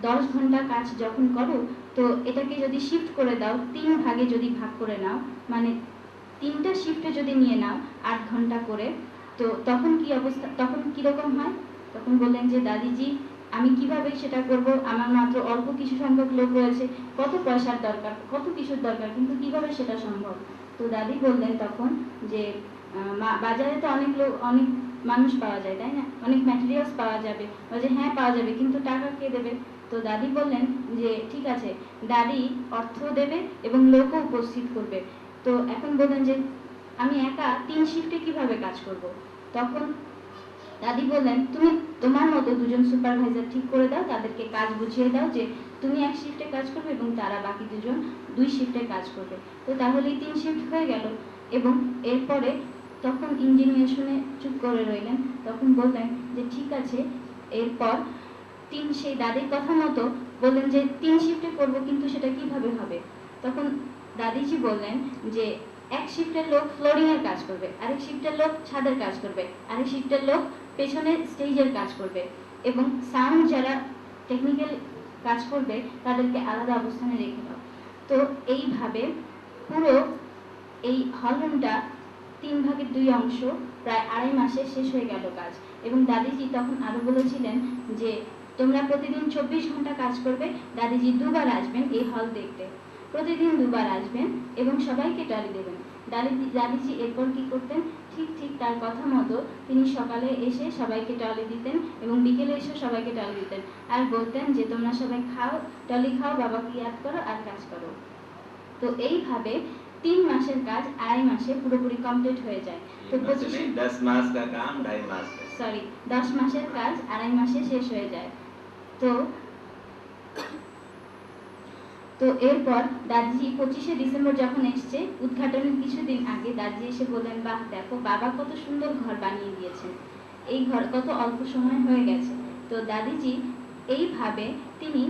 10 ঘন্টা কাজ যখন করো, তো এটাকে যদি শিফট করে দাও, 3 ভাগে যদি ভাগ করে নাও, মানে 3টা শিফটে যদি নিয়ে নাও 8 ঘন্টা করে, তো তখন কি অবস্থা, তখন কিরকম হয়? তখন বললেন যে দাদিজি আমি কিভাবে সেটা করব, আমার মাত্র অল্প কিছু সংখ্যক লোক রয়েছে, কত পয়সার দরকার, কত কিছুর দরকার, কিন্তু কিভাবে সেটা সম্ভব? তো দাদি বললেন তখন যে বাজারে তো অনেক মানুষ পাওয়া যায়, তাই না, অনেক ম্যাটেরিয়ালস পাওয়া যাবে। বলছে হ্যাঁ পাওয়া যাবে, কিন্তু টাকা কে দেবে? তো দাদি বললেন যে ঠিক আছে, দাদি অর্থ দেবে এবং লোকও উপস্থিত করবে। তো এখন বললেন যে আমি একা 3 শিফটে কিভাবে কাজ করব? তখন দাদি বললেন তুমি তোমার মতো 2জন সুপারভাইজার ঠিক করে দাও, তাদেরকে কাজ বুঝিয়ে দাও যে তুমি 1 শিফটে কাজ করবে এবং তারা বাকি 2জন 2 শিফটে কাজ করবে। তো তাহলেই 3 শিফট হয়ে গেল। এবং এরপরে তখন ইঞ্জিনিয়ার শুনে চুপ করে রইলেন। তখন বললেন যে ঠিক আছে। এরপর সেই দাদির কথা মতো বললেন যে 3 শিফটে করব, কিন্তু সেটা কিভাবে হবে? তখন দাদিজি বললেন যে 1 শিফটের লোক ফ্লোরিং এর কাজ করবে, আরেক শিফটের লোক ছাদের কাজ করবে, আরেক শিফটের লোক পেছনে স্টেজের কাজ করবে, এবং সাউন্ড যারা টেকনিক্যাল কাজ করবে তাদেরকে আলাদা অবস্থানে রেখে দাও। তো এইভাবে পুরো এই হলরুমটা 3 ভাগের 2 অংশ প্রায় 2.5 মাসে শেষ হয়ে গেল কাজ। এবং দাদিজি তখন আরো বলেছিলেন যে তোমরা প্রতিদিন 24 ঘন্টা কাজ করবে, দাদিজি 2 বার আসবেন এই হল দেখতে। তো প্রতিদিন দুবার আসবেন এবং সবাইকে টলি দেবেন। দাদিজি এরপর কি করতেন, ঠিক তার কথা মতো তিনি সকালে এসে সবাইকে টলি দিতেন এবং বিকেলে এসে সবাইকে টলি দিতেন আর বলতেন যে তোমরা সবাই খাও, টলি খাও, বাবাকে ইয়াদ করো আর কাজ করো। তো এইভাবে 3 মাসের কাজ 2.5 মাসে পুরোপুরি কমপ্লিট হয়ে যায়। তো 10 मास का काम 2.5 मास में। সরি 10 মাসের কাজ 2.5 মাসে শেষ হয়ে যায়। তো এরপর দাদিজি 25শে ডিসেম্বর যখন এসছে, উদ্ঘাটনের কিছুদিন আগে দাদিজি এসে বললেন, বাহ দেখো বাবা কত সুন্দর ঘর বানিয়ে দিয়েছেন, এই ঘর কত অল্প সময় হয়ে গেছে। তো দাদিজি এইভাবে তিনি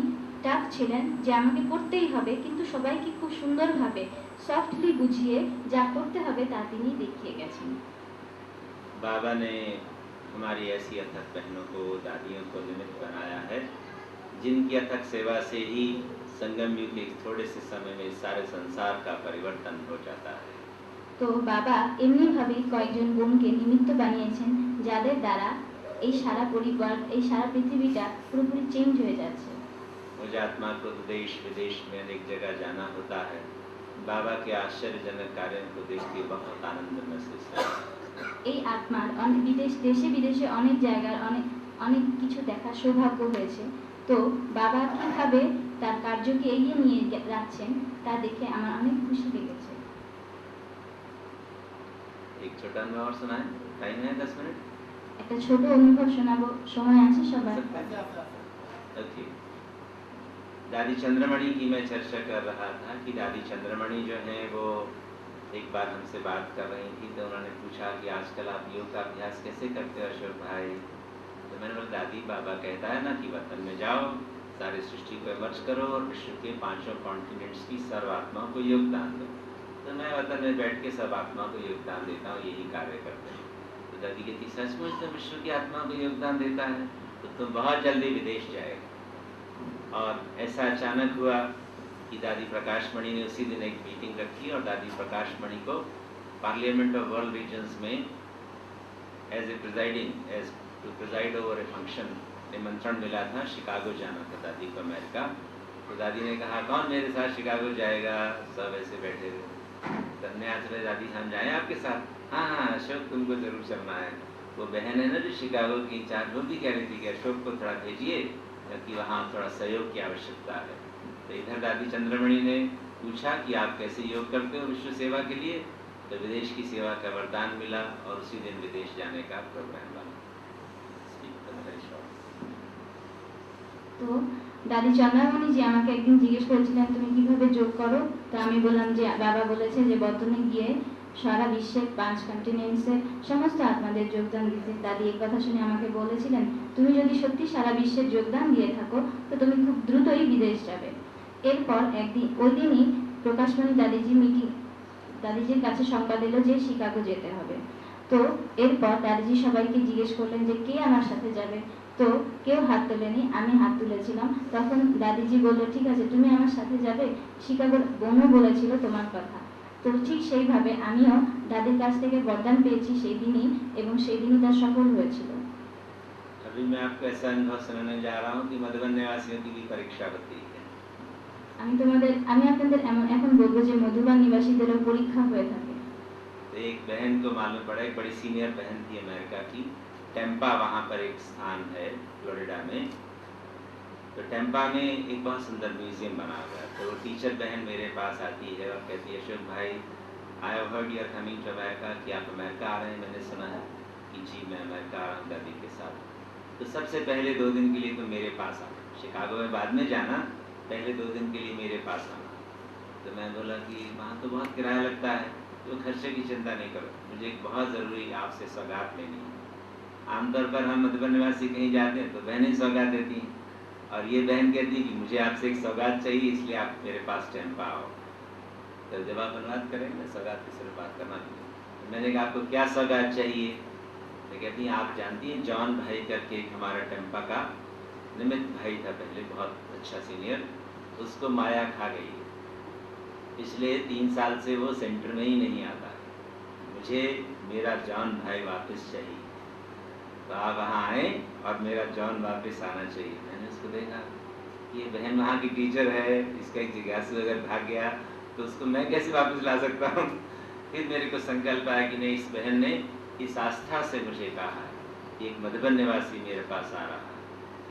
টাফ ছিলেন যে আমাকে করতেই হবে, কিন্তু সবাইকে খুব সুন্দরভাবে সফটলি বুঝিয়ে যা করতে হবে তা তিনি দেখিয়ে গেছেন। बाबा ने हमारी ऐसी अथक बहनों को, दादियों को निमित्त बनाया है जिनकी अथक सेवा से ही संगम युग के थोड़े से समय में सारे संसार का परिवर्तन हो जाता है। তো বাবা এমনিভাবেই কয়েকজন বোনকে নিমিত্ত বানিয়েছেন যাদের দ্বারা এই সারা পরিবার, এই সারা পৃথিবীটা পুরোপুরি চেঞ্জ হয়ে যাচ্ছে। मुझे आत्मा को देश विदेश में अनेक जगह जाना होता है। बाबा के आश्चर्यजनक कार्यों को देख के बहुत आनंद महसूस होता है। এই আত্মার অনেক দেশে বিদেশে অনেক জায়গার অনেক কিছু দেখার সৌভাগ্য হয়েছে। তো বাবা কিভাবে তার কার্যকে এগিয়ে নিয়ে যাচ্ছেন তা দেখে আমার অনেক খুশি লেগেছে। एक छोटा अनुभव और सुनाएं, टाइम है 10 मिनट। একটা ছোট অনুভব শোনাবো, সময় আছে সবার? ओके। दादी चंद्रमणि की मैं चर्चा कर रहा था कि दादी चंद्रमणि जो है वो एक बार हमसे बात कर रही थी, तो उन्होंने पूछा कि आजकल आप योग का अभ्यास कैसे करते हो अशोक भाई। तो मैंने बोला दादी बाबा कहता है ना कि वतन में जाओ, सारी सृष्टि को इमर्ज करो और विश्व के 5 कॉन्टिनेंट्स की सर्व आत्माओं को योगदान दो। तो मैं वतन में बैठ के सब आत्माओं को योगदान देता हूँ, यही कार्य करते हैं। तो दादी कहती सचमुच तो विश्व की आत्माओं को योगदान देता है तो तुम बहुत जल्दी विदेश जाएगा। और ऐसा अचानक हुआ कि दादी प्रकाश मणि ने उसी दिन एक मीटिंग रखी और दादी प्रकाश मणि को पार्लियामेंट ऑफ वर्ल्ड रीजन्स में as to preside over a function निमंत्रण मिला था। शिकागो जाना था दादी को, अमेरिका। तो दादी ने कहा कौन मेरे साथ शिकागो जाएगा, सब ऐसे बैठे थे। तब मैं आज दादी हम जाएं आपके साथ? हाँ हाँ अशोक तुमको जरूर चलना है। वो बहन है ना जो शिकागो की इंचार्ज, वो भी कह रही थी कि अशोक को थोड़ा भेजिए कि वहाँ थोड़ा सहयोग की आवश्यकता है। तो इधर दादी चंद्रमणि ने पूछा कि आप कैसे योग करते हो विश्व सेवा के लिए, तो विदेश की सेवा का वरदान मिला और उसी दिन विदेश जाने का प्रोग्राम बना। তো দাদি চন্দ্রমণি জি আমাকে একদিন জিজ্ঞেস করেছিলেন তুমি কিভাবে যোগ করো। তো আমি বললাম যে বাবা বলেছে যে বর্তমানে গিয়ে সারা বিশ্বের 5 কন্টিনেন্টসের সমস্ত আত্মাদের যোগদান দিতে। দাদি এই কথা শুনে আমাকে বলেছিলেন তুমি যদি সত্যি সারা বিশ্বের যোগদান দিয়ে থাকো তো তুমি খুব দ্রুতই বিদেশ যাবে। এরপর একদিন ওই দিনই প্রকাশমণি দাদিজির কাছে সংবাদ এলো যে শিকাগো যেতে হবে। তো এরপর দাদিজি সবাইকে জিজ্ঞেস করলেন যে কে আমার সাথে যাবে। তো কেউ হাত তোলেনি, আমি হাত তুলেছিলাম। তখন দাদিজি বলল ঠিক আছে তুমি আমার সাথে যাবে, শিকাগোর বোনও বলেছিল তোমার কথা। তো ঠিক সেইভাবে আমিও দাদির কাছ থেকে বরদান পেয়েছি সেই দিনই, এবং সেই দিনই তা সফল হয়েছিল। अभी मैं आपको ऐसा अनुभव सुनाने जा रहा हूँ कि मधुबन निवासियों की भी परीक्षा होती है। আমি আপনাদের এখন বলবো যে মধুবন নিবাসীদেরও পরীক্ষা হয়ে থাকে। तो एक बहन को मालूम पड़ा, एक बड़ी सीनियर बहन थी अमेरिका की, टेम्पा वहाँ पर एक स्थान है फ्लोरिडा में। तो टेम्पा में एक बहुत सुंदर म्यूजियम बना हुआ है। तो वो टीचर बहन मेरे पास आती है और कहती है Ashok bhai I have heard you are coming to America, कि आप अमेरिका आ रहे हैं, मैंने सुना है। कि जी मैं अमेरिका आ रहा हूँ दादी के साथ। तो सबसे पहले 2 दिन के लिए तो मेरे पास आना, शिकागो में बाद में जाना, पहले 2 दिन के लिए मेरे पास आना। तो मैं बोला कि वहाँ तो बहुत किराया लगता है, तो खर्चे की चिंता नहीं करो, मुझे एक बहुत ज़रूरी आपसे सौगात लेनी है। आमतौर पर हम मधुबन निवासी कहीं जाते हैं तो बहनें सौगात देती हैं, और ये बहन कहती है कि मुझे आपसे एक सौगात चाहिए, इसलिए आप मेरे पास टेम्पा आओ। तो जब आप अनुवाद करेंगे सौगात की सिर्फ बात करना नहीं। तो मैंने कहा आपको क्या सौगात चाहिए। तो कहती हैं आप जानती हैं जॉन भाई करके एक हमारा टेम्पा का निमित्त भाई था पहले, बहुत अच्छा सीनियर, उसको माया खा गई है, पिछले 3 साल से वो सेंटर में ही नहीं आता, मुझे मेरा जॉन भाई वापस चाहिए। तो आप वहाँ आए और मेरा जॉन वापस आना चाहिए। मैंने उसको देखा ये बहन वहाँ की टीचर है, इसका एक जिज्ञासु अगर भाग गया तो उसको मैं कैसे वापस ला सकता हूँ। फिर मेरे को संकल्प आया कि नहीं, इस बहन ने इस आस्था से मुझे कहा है कि एक मधुबन निवासी मेरे पास आ रहा है,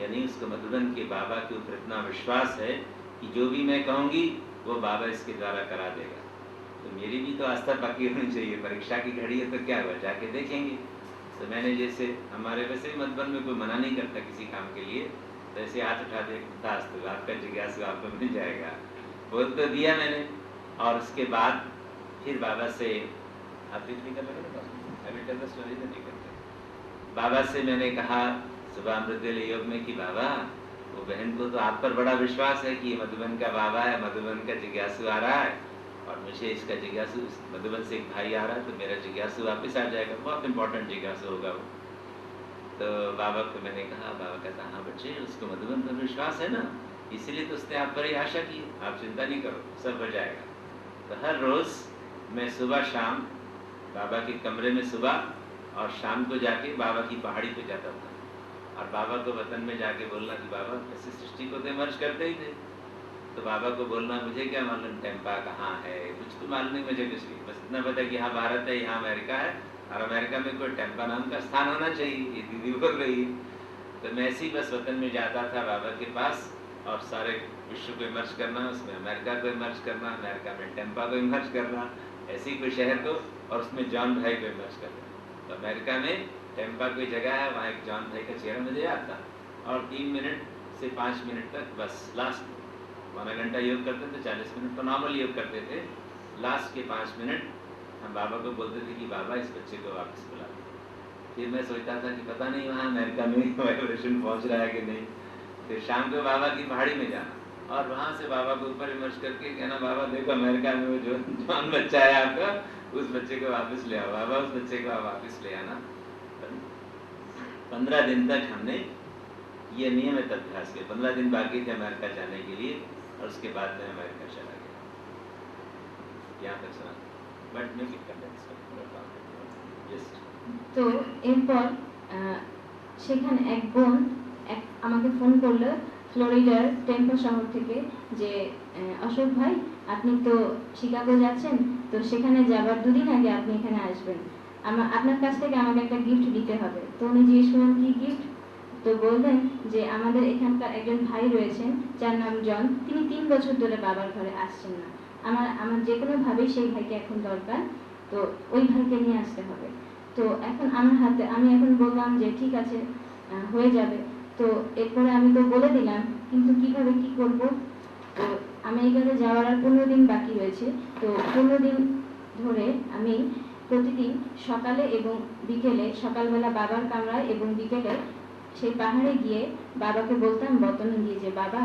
यानी उसको मधुबन के बाबा के ऊपर इतना विश्वास है कि जो भी मैं कहूँगी वो बाबा इसके द्वारा करा देगा। तो मेरी भी तो आस्था पक्की होनी चाहिए। परीक्षा की घड़ी है तो क्या हुआ, जाके देखेंगे। तो मैंने जैसे हमारे वैसे ही मधुबन में कोई मना नहीं करता किसी काम के लिए, तो ऐसे हाथ उठा दे, तो आपका जिज्ञासु आपको मिल जाएगा, बोल तो दिया मैंने। और उसके बाद फिर बाबा से आप नहीं कर लगे, बाबा से मैंने कहा सुबह अमृतवेले योग में कि बाबा वो बहन को तो आप पर बड़ा विश्वास है कि ये मधुबन का बाबा है, मधुबन का जिज्ञासु आ रहा है, और मुझे इसका जिज्ञासु मधुबन से एक भाई आ रहा है, तो मेरा जिज्ञासु वापस आ जाएगा, बहुत इंपॉर्टेंट जिज्ञासु होगा वो। तो बाबा को मैंने कहा, बाबा कहता हाँ बच्चे, उसको मधुबन पर विश्वास है ना, इसलिए तो उसने आप पर ही आशा की, आप चिंता नहीं करो, सब हो जाएगा। तो हर रोज़ मैं सुबह शाम बाबा के कमरे में सुबह और शाम को जाके बाबा की पहाड़ी पे जाता था, और बाबा को वतन में जाके बोलना कि बाबा ऐसी सृष्टि को तो मर्ज करते ही थे। तो बाबा को बोलना मुझे क्या मालूम टेम्पा कहाँ है, कुछ तो मालूम नहीं मुझे, कुछ नहीं, बस इतना पता है कि यहाँ भारत है, यहाँ अमेरिका है, और अमेरिका में कोई टेम्पा नाम का स्थान होना चाहिए, ये दीदी बोल रही है। तो मैं ऐसे ही बस वतन में जाता था बाबा के पास, और सारे विश्व को इमर्ज करना, उसमें अमेरिका को इमर्ज करना, अमेरिका में टेम्पा को इमर्ज करना, ऐसे ही कोई शहर को, और उसमें जॉन भाई को इमर्ज करना। तो अमेरिका में टेम्पा कोई जगह है, वहाँ एक जॉन भाई का चेहरा मुझे याद था, और 3 मिनट से 5 मिनट तक बस लास्ट 1 घंटा योग करते थे, 40 मिनट तो नॉर्मल योग करते थे, लास्ट के 5 मिनट हम बाबा को बोलते थे कि बाबा इस बच्चे को वापस बुला दो। फिर मैं सोचता था कि पता नहीं वहाँ अमेरिका में वाइब्रेशन पहुँच रहा है कि नहीं। फिर शाम को बाबा की पहाड़ी में जाना, और वहाँ से बाबा को ऊपर इमर्ज करके कहना, बाबा देखो अमेरिका में वो जो जवान बच्चा है आपका, उस बच्चे को वापस ले आओ, बाबा उस बच्चे को वापस ले आना। 15 दिन तक हमने ये नियमित अभ्यास किया। 15 दिन बाकी थे अमेरिका जाने के लिए, और उसके बाद में अमेरिका चला गया। यहाँ तक सुना, बट मैं তো এরপর সেখানে এক বোন আমাকে ফোন করলো ফ্লোরিডার টেম্পা শহর থেকে, যে অশোক ভাই আপনি তো শিকাগো যাচ্ছেন, তো সেখানে যাবার 2 দিন আগে আপনি এখানে আসবেন, আপনার কাছ থেকে আমাকে একটা গিফট দিতে হবে। তো উনি জিজ্ঞেস করলেন কি গিফট, তো বললেন যে আমাদের এখানকার একজন ভাই রয়েছেন যার নাম জন, তিনি 3 বছর ধরে বাবার ঘরে আসছেন না, আমার যে কোনোভাবেই সেই ভাইকে এখন দরকার, তো ওই ভাইকে নিয়ে আসতে হবে। তো এখন আমার হাতে, আমি এখন বললাম যে ঠিক আছে হয়ে যাবে। তো এরপরে আমি তো বলে দিলাম, কিন্তু কিভাবে কি করব। তো আমেরিকাতে যাওয়ার আর 15 দিন বাকি রয়েছে। তো 15 দিন ধরে আমি প্রতিদিন সকালে এবং বিকেলে, সকালবেলা বাবার কামরায় এবং বিকেলে সেই পাহাড়ে গিয়ে বাবাকে বলতাম বর্তমান দিয়ে যে বাবা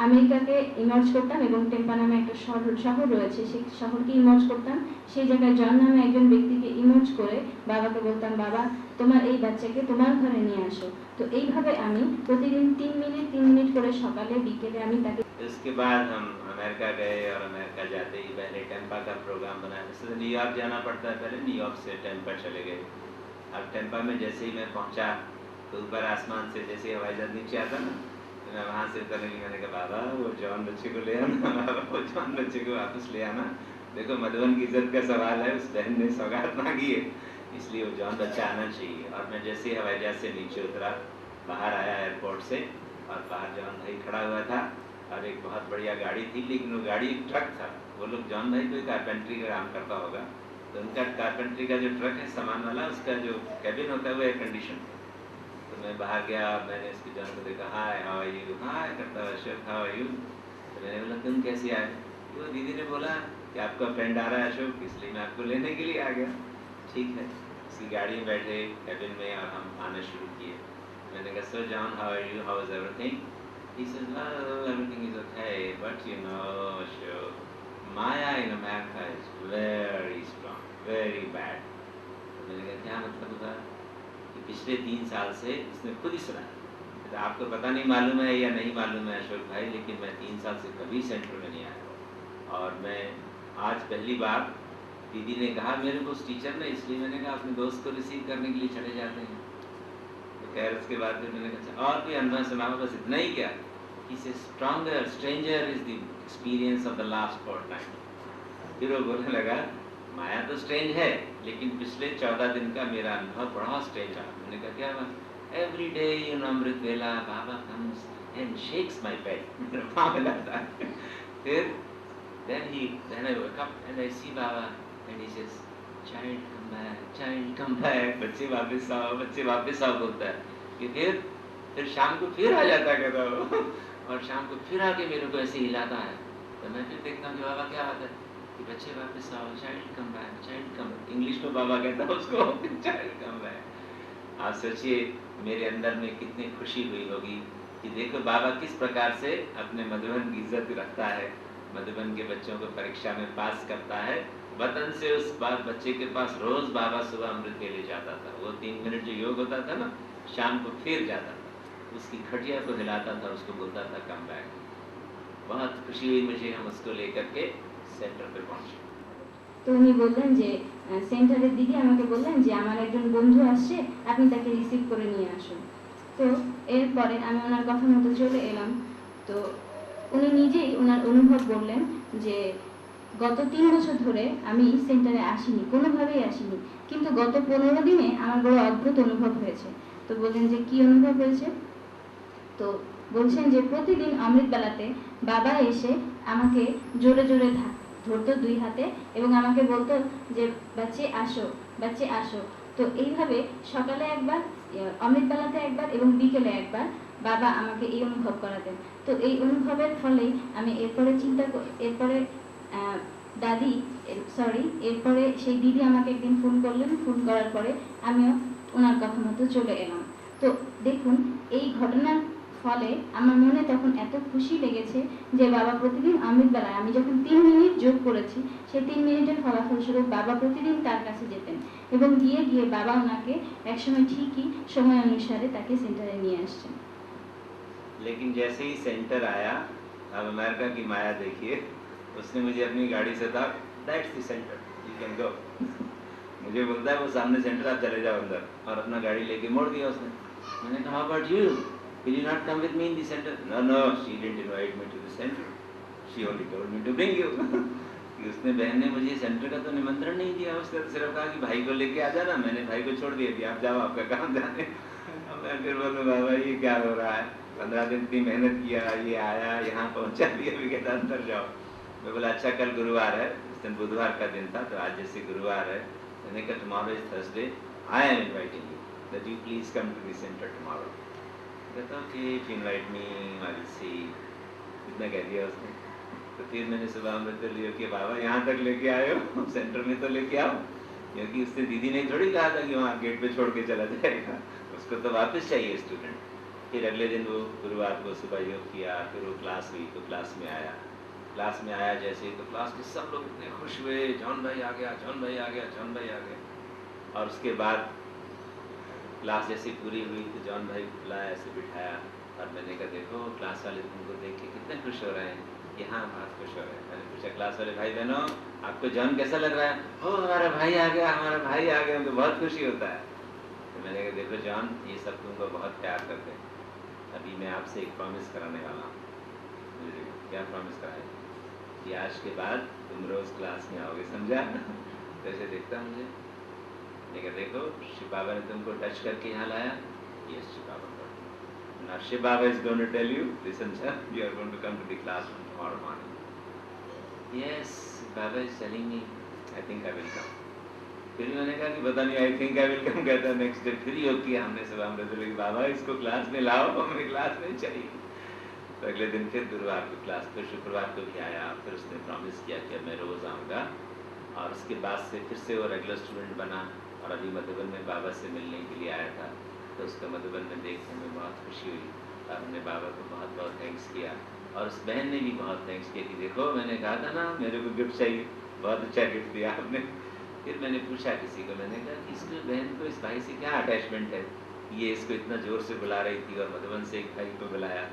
আমেরিকাকে ইমার্জ করতাম, এবং টেম্পা নামে একটা শহর রয়েছে, সেই শহরকে ইমার্জ করতাম, সেই জায়গায় জন নামে একজন ব্যক্তিকে ইমার্জ করে বাবাকে বলতাম বাবা তোমার এই বাচ্চাকে তোমার ঘরে নিয়ে আসো। তো এইভাবে আমি প্রতিদিন 3 মিনিট করে সকালে বিকেলে আমি তাকে। इसके बाद हम अमेरिका गए, और अमेरिका जाते ही पहले टेम्पा का प्रोग्राम बनाया। जैसे न्यूयॉर्क जाना पड़ता है, पहले न्यूयॉर्क से टेम्पा चले गए। अब टेम्पा में जैसे ही मैं पहुंचा तो ऊपर आसमान से जैसे हवाई जहाज नीचे आता ना, तो मैं वहाँ से उतरने की मैंने कहा बाबा वो जवान बच्चे को ले आना, बाबा वो जवान बच्चे को वापस ले आना, देखो मधुबन की इज्जत का सवाल है, उस बहन ने सौगात मांगी है, इसलिए वो जवान बच्चा आना चाहिए। और मैं जैसे ही हवाई जहाज से नीचे उतरा, बाहर आया एयरपोर्ट से, और बाहर जवान भाई खड़ा हुआ था, और एक बहुत बढ़िया गाड़ी थी, लेकिन वो गाड़ी एक ट्रक था। वो लोग जॉन भाई कोई कारपेंट्री का काम करता होगा, तो उनका कारपेंट्री का जो ट्रक है सामान वाला, उसका जो कैबिन होता है वो एयर कंडीशन। तो मैं बाहर गया, मैंने इसकी जॉन को देखा, हाय हाउ आर यू, हाय करता हुआ अशोक हाउ आर यू। तो मैंने बोला तुम कैसे आए, तो दीदी ने बोला कि आपका फ्रेंड आ रहा है अशोक, इसलिए मैं आपको लेने के लिए आ गया। ठीक है, उसकी गाड़ी में बैठे कैबिन में, और हम आना शुरू किए। मैंने कहा so John how are you, how is everything. He says, well, everything is okay, but you know, Ashok, Maya in America is very strong, very bad. तो मैंने कहा क्या मतलब हुआ, कि पिछले 3 साल से उसने खुद ही सुना। तो आपको पता नहीं मालूम है या नहीं मालूम है अशोक भाई, लेकिन मैं 3 साल से कभी सेंटर में नहीं आया, और मैं आज पहली बार, दीदी ने कहा मेरे को उस टीचर ने, इसलिए मैंने कहा अपने दोस्त को रिसीव करने के लिए चले जाते हैं। तो खैर उसके बाद फिर मैंने कहा और कोई अनुभव सुनाओ, बस इतना ही क्या। He says, stronger, stranger is the experience of the last fortnight. फिर वो बोलने लगा, माया तो स्ट्रेंज है, लेकिन पिछले 14 दिन का मेरा अनुभव बड़ा स्ट्रेंज रहा। मैंने कहा क्या बात? Every day in अमृत वेला बाबा comes and shakes my pet. मेरा पाँव हिलाता है। फिर then I wake up and I see Baba and he says, child come back, बच्चे वापस आओ बोलता है। कि फिर शाम को फिर आ जाता है कहता वो, और शाम को फिर आके मेरे को ऐसे हिलाता है। तो मैं फिर देखता हूँ कि बाबा क्या बात है, कि बच्चे वापस आओ, चाइल्ड कम बैक। इंग्लिश में बाबा कहता है उसको, चाइल्ड कम बैक। आप सोचिए मेरे अंदर में कितनी खुशी हुई होगी कि देखो बाबा किस प्रकार से अपने मधुबन की इज्जत रखता है, मधुबन के बच्चों को परीक्षा में पास करता है। वतन से उस बार बच्चे के पास रोज बाबा सुबह अमृत के लिए जाता था। वो 3 मिनट जो योग होता था ना, शाम को फिर जाता था, उसकी खटिया को हिलाता था, उसको बोलता था कम बैक। बहुत खुशी हुई मुझे, हम उसको लेकर के सेंटर पे पहुंचे। তো উনি বললেন যে সেন্টারের দিদি আমাকে বললেন যে আমার একজন বন্ধু আসছে, আপনি তাকে রিসিভ করে নিয়ে আসুন। তো এরপরে আমি ওনার কথা মতো চলে এলাম। তো উনি নিজেই ওনার অনুভব বললেন যে গত 3 বছর ধরে আমি সেন্টারে আসিনি, কোনোভাবেই আসিনি, কিন্তু গত 15 দিনে আমার বড় অদ্ভুত অনুভব হয়েছে। তো বললেন যে কি অনুভব হয়েছে? তো বলছেন যে প্রতিদিন অমৃত বেলাতে বাবা এসে আমাকে জোরে জোরে ধরতো 2 হাতে এবং আমাকে বলতো যে বাচ্চে আসো। তো এইভাবে সকালে একবার, অমৃত বেলাতে একবার এবং বিকেলে একবার বাবা আমাকে এই অনুভব করাতেন। তো এই অনুভবের ফলে আমি এরপরে এরপরে সেই দিদি আমাকে একদিন ফোন করলেন। ফোন করার পরে আমিও ওনার কথা মতো চলে এলাম। তো দেখুন এই ঘটনার ফলে আমার মনে তখন এত খুশি লেগেছে যে বাবা প্রতিদিন অমৃত বেলায় আমি যখন 3 মিনিট যোগ করেছি, সেই 3 মিনিটের ফলাফলস্বরূপ বাবা প্রতিদিন তার কাছে যেতেন এবং গিয়ে বাবা ওনাকে একসময় ঠিকই সময় অনুসারে তাকে সেন্টারে নিয়ে আসছেন। लेकिन जैसे ही सेंटर आया, अब अमेरिका की माया देखिए, उसने मुझे अपनी गाड़ी से कहा, that's the centre, you can go. मुझे बोलता है वो सामने सेंटर, आप चले जाओ अंदर, और अपना गाड़ी लेके मोड़ दिया उसने। मैंने कहा, how about you, will you not come with me in the centre? No, she didn't invite me to the centre, she only told me to bring you. उसने बहन ने मुझे सेंटर का तो निमंत्रण नहीं दिया, उसने सिर्फ कहा कि भाई को लेके आ जाना। मैंने भाई को छोड़ दिया कि आप जाओ, आपका काम जाने। अब मैं फिर बोलूँ बाबा ये क्या हो रहा है, 15 दिन इतनी मेहनत किया, ये आया यहाँ पहुँचा भी, अभी कहता अंदर जाओ। मैं बोला अच्छा कल गुरुवार है, उस दिन बुधवार का दिन था, तो आज जैसे गुरुवार है, मैंने कहा tomorrow is Thursday, I am inviting you that you please come to the centre tomorrow. कहता okay if you invite me I will see, इतना कह दिया उसने। तो फिर मैंने सुबह अमृत लिया कि बाबा यहाँ तक लेके आए हो, सेंटर में तो लेके आओ, क्योंकि उसने दीदी ने थोड़ी कहा था कि वहाँ गेट पे छोड़ के चला जाएगा, उसको तो वापस चाहिए स्टूडेंट। फिर अगले दिन वो गुरुवार को सुबह योग किया, फिर वो क्लास हुई, तो क्लास में आया जैसे ही, तो क्लास के सब लोग इतने खुश हुए, जॉन भाई आ गया। और उसके बाद क्लास जैसी पूरी हुई तो जॉन भाई को बुलाया, ऐसे बिठाया, और मैंने कहा देखो क्लास वाले तुमको देख के कितने खुश हो रहे हैं। यहाँ बहुत खुश हो रहे हैं। मैंने पूछा क्लास वाले भाई बहनों आपको जॉन कैसा लग रहा है? हो हमारा भाई आ गया, तो बहुत खुशी होता है। तो मैंने कहा देखो जॉन, ये सब तुमको बहुत प्यार करते हैं, अभी मैं आपसे एक प्रॉमिस कराने वाला हूँ। क्या प्रॉमिस कराए? कि आज के बाद तुम रोज क्लास में आओगे, समझा? कैसे देखता मुझे, लेकिन देखो शिव बाबा ने तुमको टच करके यहाँ लाया। Yes Shiv Baba, now Shiv Baba is going to tell you, listen sir, you are going to come to the class tomorrow morning. Yes, Baba is telling me, I think I will come. फिर मैंने कहा कि पता नहीं, I think I will come कहता। Next day फिर योग किया हमने सुबह, हमने बोले बाबा इसको क्लास में लाओ, हमें क्लास में चाहिए। तो अगले दिन फिर गुरुवार को क्लास, फिर शुक्रवार को भी आया, फिर उसने प्रॉमिस किया कि मैं रोज आऊँगा। और उसके बाद से फिर से वो रेगुलर स्टूडेंट बना, और अभी मधुबन में बाबा से मिलने के लिए आया था, तो उसका मधुबन में देखने में बहुत खुशी हुई, और हमने बाबा को बहुत बहुत थैंक्स किया। और उस बहन ने भी बहुत थैंक्स किया कि देखो मैंने कहा था ना मेरे को गिफ्ट चाहिए, बहुत अच्छा गिफ्ट दिया आपने। फिर मैंने पूछा किसी को, मैंने कहा कि इसको बहन को इस भाई से क्या अटैचमेंट है, ये इसको इतना ज़ोर से बुला रही थी, और मधुबन से एक भाई को बुलाया।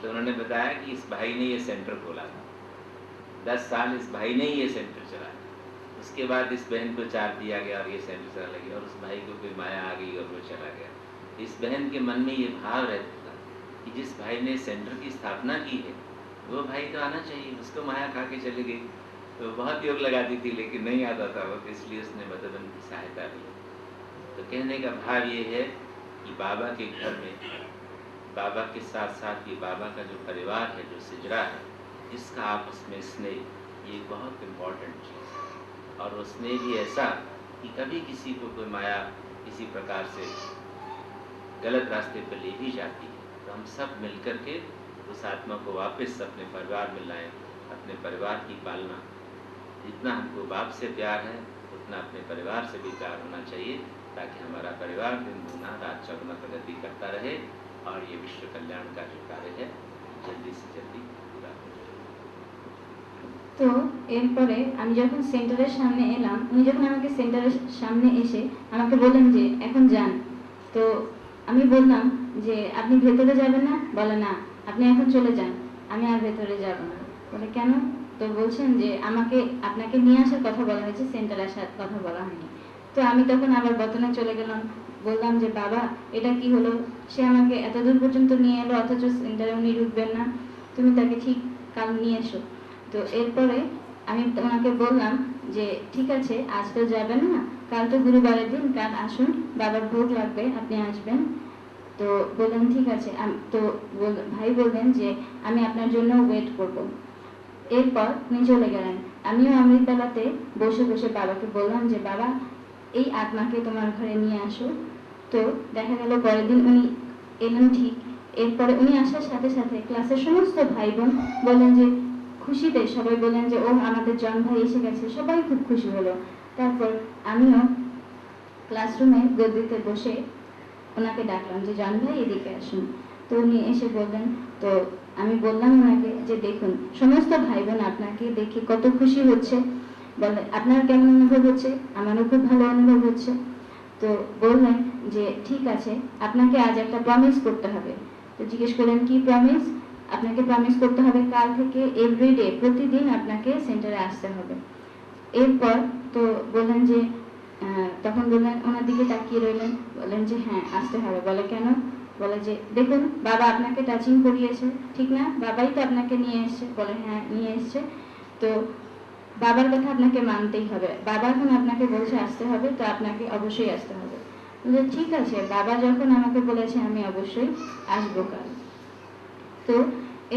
तो उन्होंने बताया कि इस भाई ने ये सेंटर खोला था, 10 साल इस भाई ने ये सेंटर चलाया। उसके बाद इस बहन को चार्ज दिया गया और ये सेंटर चला लगी, और उस भाई को फिर माया आ गई और वो चला गया। इस बहन के मन में ये भाव रहता था कि जिस भाई ने सेंटर की स्थापना की है वो भाई तो आना चाहिए, उसको माया खा के चली गई। तो बहुत योग लगाती थी लेकिन नहीं आता था वो, इसलिए उसने मधुबन की सहायता ली। तो कहने का भाव ये है कि बाबा के घर में बाबा के साथ साथ ये बाबा का जो परिवार है, जो सिजरा है, इसका आपस में स्नेह, ये बहुत इम्पॉर्टेंट चीज़ है। और वो स्नेह भी ऐसा कि कभी किसी को कोई माया किसी प्रकार से गलत रास्ते पर ले भी जाती है तो हम सब मिलकर के उस आत्मा को वापस अपने परिवार में लाएं, अपने परिवार की पालना। जितना हमको बाप से प्यार है उतना अपने परिवार से भी प्यार होना चाहिए, ताकि हमारा परिवार दिन दुना रात चौगुना प्रगति करता रहे और ये विश्व कल्याण का जो कार्य है जल्दी से जल्दी पूरा हो जाए। তো এরপরে আমি যখন সেন্টারের সামনে এলাম, উনি যখন আমাকে সেন্টারের সামনে এসে আমাকে বললেন যে এখন যান। তো আমি বললাম যে আপনি ভেতরে যাবেন না? বলে না, আপনি এখন চলে যান, আমি আর ভেতরে যাব না। বলে কেন? তো বলছেন যে আমাকে আপনাকে নিয়ে আসার কথা বলা হয়েছে, সেন্টারে আসার কথা বলা হয়নি। তো আমি তখন আবার বতনে চলে গেলাম, বললাম যে বাবা এটা কি হলো, সে আমাকে এত দূর পর্যন্ত নিয়ে এলো অথচ সেন্টারে উনি ঢুকবেন না, তুমি তাকে ঠিক কাল নিয়ে এসো। তো এরপরে আমি ওনাকে বললাম যে ঠিক আছে, আজ তো যাবেন না, কাল তো গুরুবারের দিন, কাল আসুন, বাবার ভোগ লাগবে, আপনি আসবেন। তো বললেন ঠিক আছে। তো ভাই বললেন যে আমি আপনার জন্য ওয়েট করব। এরপর উনি চলে গেলেন। আমিও অমৃতবেলাতে বসে বসে বাবাকে বললাম যে বাবা এই আত্মাকে তোমার ঘরে নিয়ে আসো। তো দেখা গেল পরের দিন উনি এলেন ঠিক। এরপরে উনি আসার সাথে সাথে ক্লাসের সমস্ত ভাই বোন বললেন যে খুশিতে সবাই বললেন যে ও আমাদের জন ভাই এসে গেছে, সবাই খুব খুশি হলো। তারপর আমিও ক্লাসরুমে গদিতে বসে ওনাকে ডাকলাম যে জন ভাই এদিকে আসুন। তো উনি এসে বললেন, তো আমি বললাম ওনাকে যে দেখুন সমস্ত ভাই বোন আপনাকে দেখে কত খুশি হচ্ছে, বলে আপনার কেমন অনুভব হচ্ছে? আমারও খুব ভালো অনুভব হচ্ছে। তো বললেন যে ঠিক আছে, আপনাকে আজ একটা প্রমিস করতে হবে। তো জিজ্ঞেস করলেন কি প্রমিস? আপনাকে প্রমিস করতে হবে কাল থেকে এভরিডে, প্রতিদিন আপনাকে সেন্টারে আসতে হবে। এরপর তো বললেন যে তখন বললেন, ওনার দিকে তাকিয়ে রইলেন, বললেন যে হ্যাঁ আসতে হবে। বলে কেন? বলে যে দেখুন বাবা আপনাকে টাচিং করিয়েছে, ঠিক না? বাবাই তো আপনাকে নিয়ে এসছে। বলে হ্যাঁ নিয়ে এসছে। তো বাবার কথা আপনাকে মানতেই হবে, বাবা এখন আপনাকে বলছে আসতে হবে, তো আপনাকে অবশ্যই আসতে হবে। বলে ঠিক আছে, বাবা যখন আমাকে বলেছে আমি অবশ্যই আসবো কাল। তো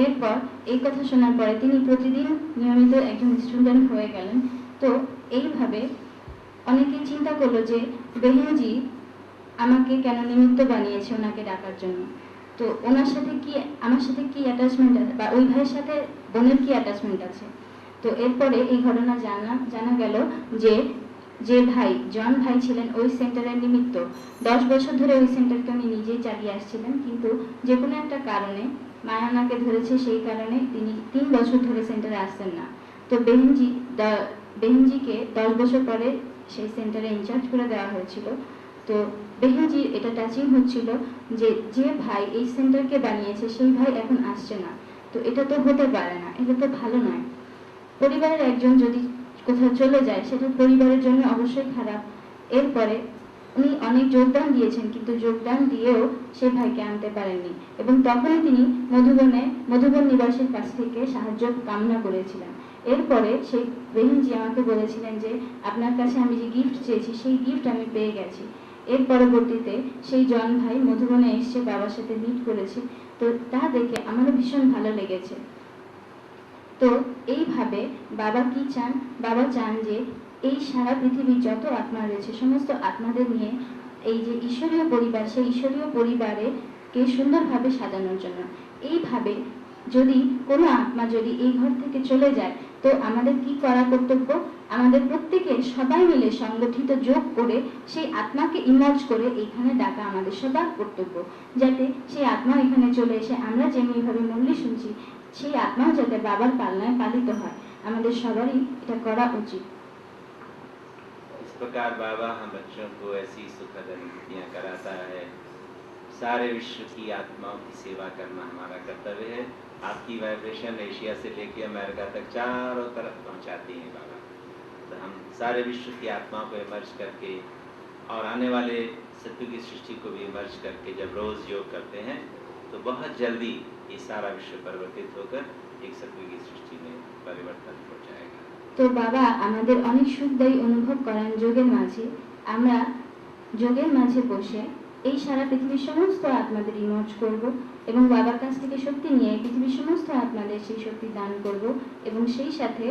এরপর এই কথা শোনার পরে তিনি প্রতিদিন নিয়মিত একজন স্টুডেন্ট হয়ে গেলেন। তো এইভাবে অনেকে চিন্তা করলো যে বেহেনজি আমাকে কেন নিমিত্ত বানিয়েছে ওনাকে ডাকার জন্য। তো ওনার সাথে কি আমার সাথে কি অ্যাটাচমেন্ট আছে, বা ওই ভাইয়ের সাথে বোনের কি অ্যাটাচমেন্ট আছে? তো এরপরে এই ঘটনা জানা গেল যে ভাই জন ভাই ছিলেন ওই সেন্টারের নিমিত্ত 10 বছর ধরে ওই সেন্টারকে উনি নিজেই চালিয়ে আসছিলেন, কিন্তু যে কোনো একটা কারণে মায়া ওনাকে ধরেছে, সেই কারণে তিনি 3 বছর ধরে সেন্টারে আসছেন না। তো বেহেনজিকে 10 বছর পরে সেই সেন্টারে ইনচার্জ করে দেওয়া হয়েছিল। তো বেহেনজি এটা টাচিং হচ্ছিল যে ভাই এই সেন্টারকে বানিয়েছে সেই ভাই এখন আসছে না। তো এটা তো হতে পারে না, এটা তো ভালো নয়। পরিবারের একজন যদি কোথাও চলে যায় সেটা পরিবারের জন্য অবশ্যই খারাপ। এরপরে উনি অনেক যোগদান দিয়েছেন, কিন্তু যোগদান দিয়েও সে ভাইকে আনতে পারেননি, এবং তখনই তিনি মধুবন নিবাসীর কাছ থেকে সাহায্য কামনা করেছিলেন। এরপরে সেই বেহেনজি আমাকে বলেছিলেন যে আপনার কাছে আমি যে গিফট চেয়েছি সেই গিফট আমি পেয়ে গেছি। এর পরবর্তীতে সেই জন ভাই মধুবনে এসে বাবার সাথে মিট করেছে। তো তা দেখে আমারও ভীষণ ভালো লেগেছে। তো এইভাবে বাবা কি চান? বাবা চান যে এই সারা পৃথিবীর যত আত্মা রয়েছে সমস্ত আত্মাদের নিয়ে এই যে ঈশ্বরীয় পরিবার, সেই ঈশ্বরীয় পরিবারকে সুন্দরভাবে সাজানোর জন্য। এইভাবে যদি কোনো আত্মা যদি এই ঘর থেকে চলে যায়, তো আমাদের কি করা কর্তব্য? আমাদের প্রত্যেকের সবাই মিলে সংগঠিত যোগ করে সেই আত্মাকে ইমার্জ করে এখানে ডাকা আমাদের সবার কর্তব্য, যাতে সেই আত্মা এখানে চলে এসে আমরা যেমনিভাবে মুরলি শুনছি সেই আত্মাও যাতে বাবার পালনায় পালিত হয়। আমাদের সবারই এটা করা উচিত। इस प्रकार बाबा हम बच्चों को ऐसी सुखद अनुभूतियाँ कराता है। सारे विश्व की आत्माओं की सेवा करना हमारा कर्तव्य है। आपकी वाइब्रेशन एशिया से लेकर अमेरिका तक चारों तरफ पहुंचाती हैं बाबा। तो हम सारे विश्व की आत्माओं को इमर्ज करके और आने वाले सत्य की सृष्टि को भी इमर्ज करके जब रोज़ योग करते हैं तो तो बहुत जल्दी ये सारा विश्व परिवर्तित होकर एक सत्व की सृष्टि में परिवर्तन हो जाएगा। তো বাবা আমাদের অনেক সুখদায়ী অনুভব করান যোগের মাঝে। আমরা যোগের মাঝে বসে এই সারা পৃথিবীর সমস্ত আত্মাদের ইমর্জ করব এবং বাবার কাছ থেকে শক্তি নিয়ে পৃথিবীর সমস্ত আত্মাদের সেই শক্তি দান করব এবং সেই সাথে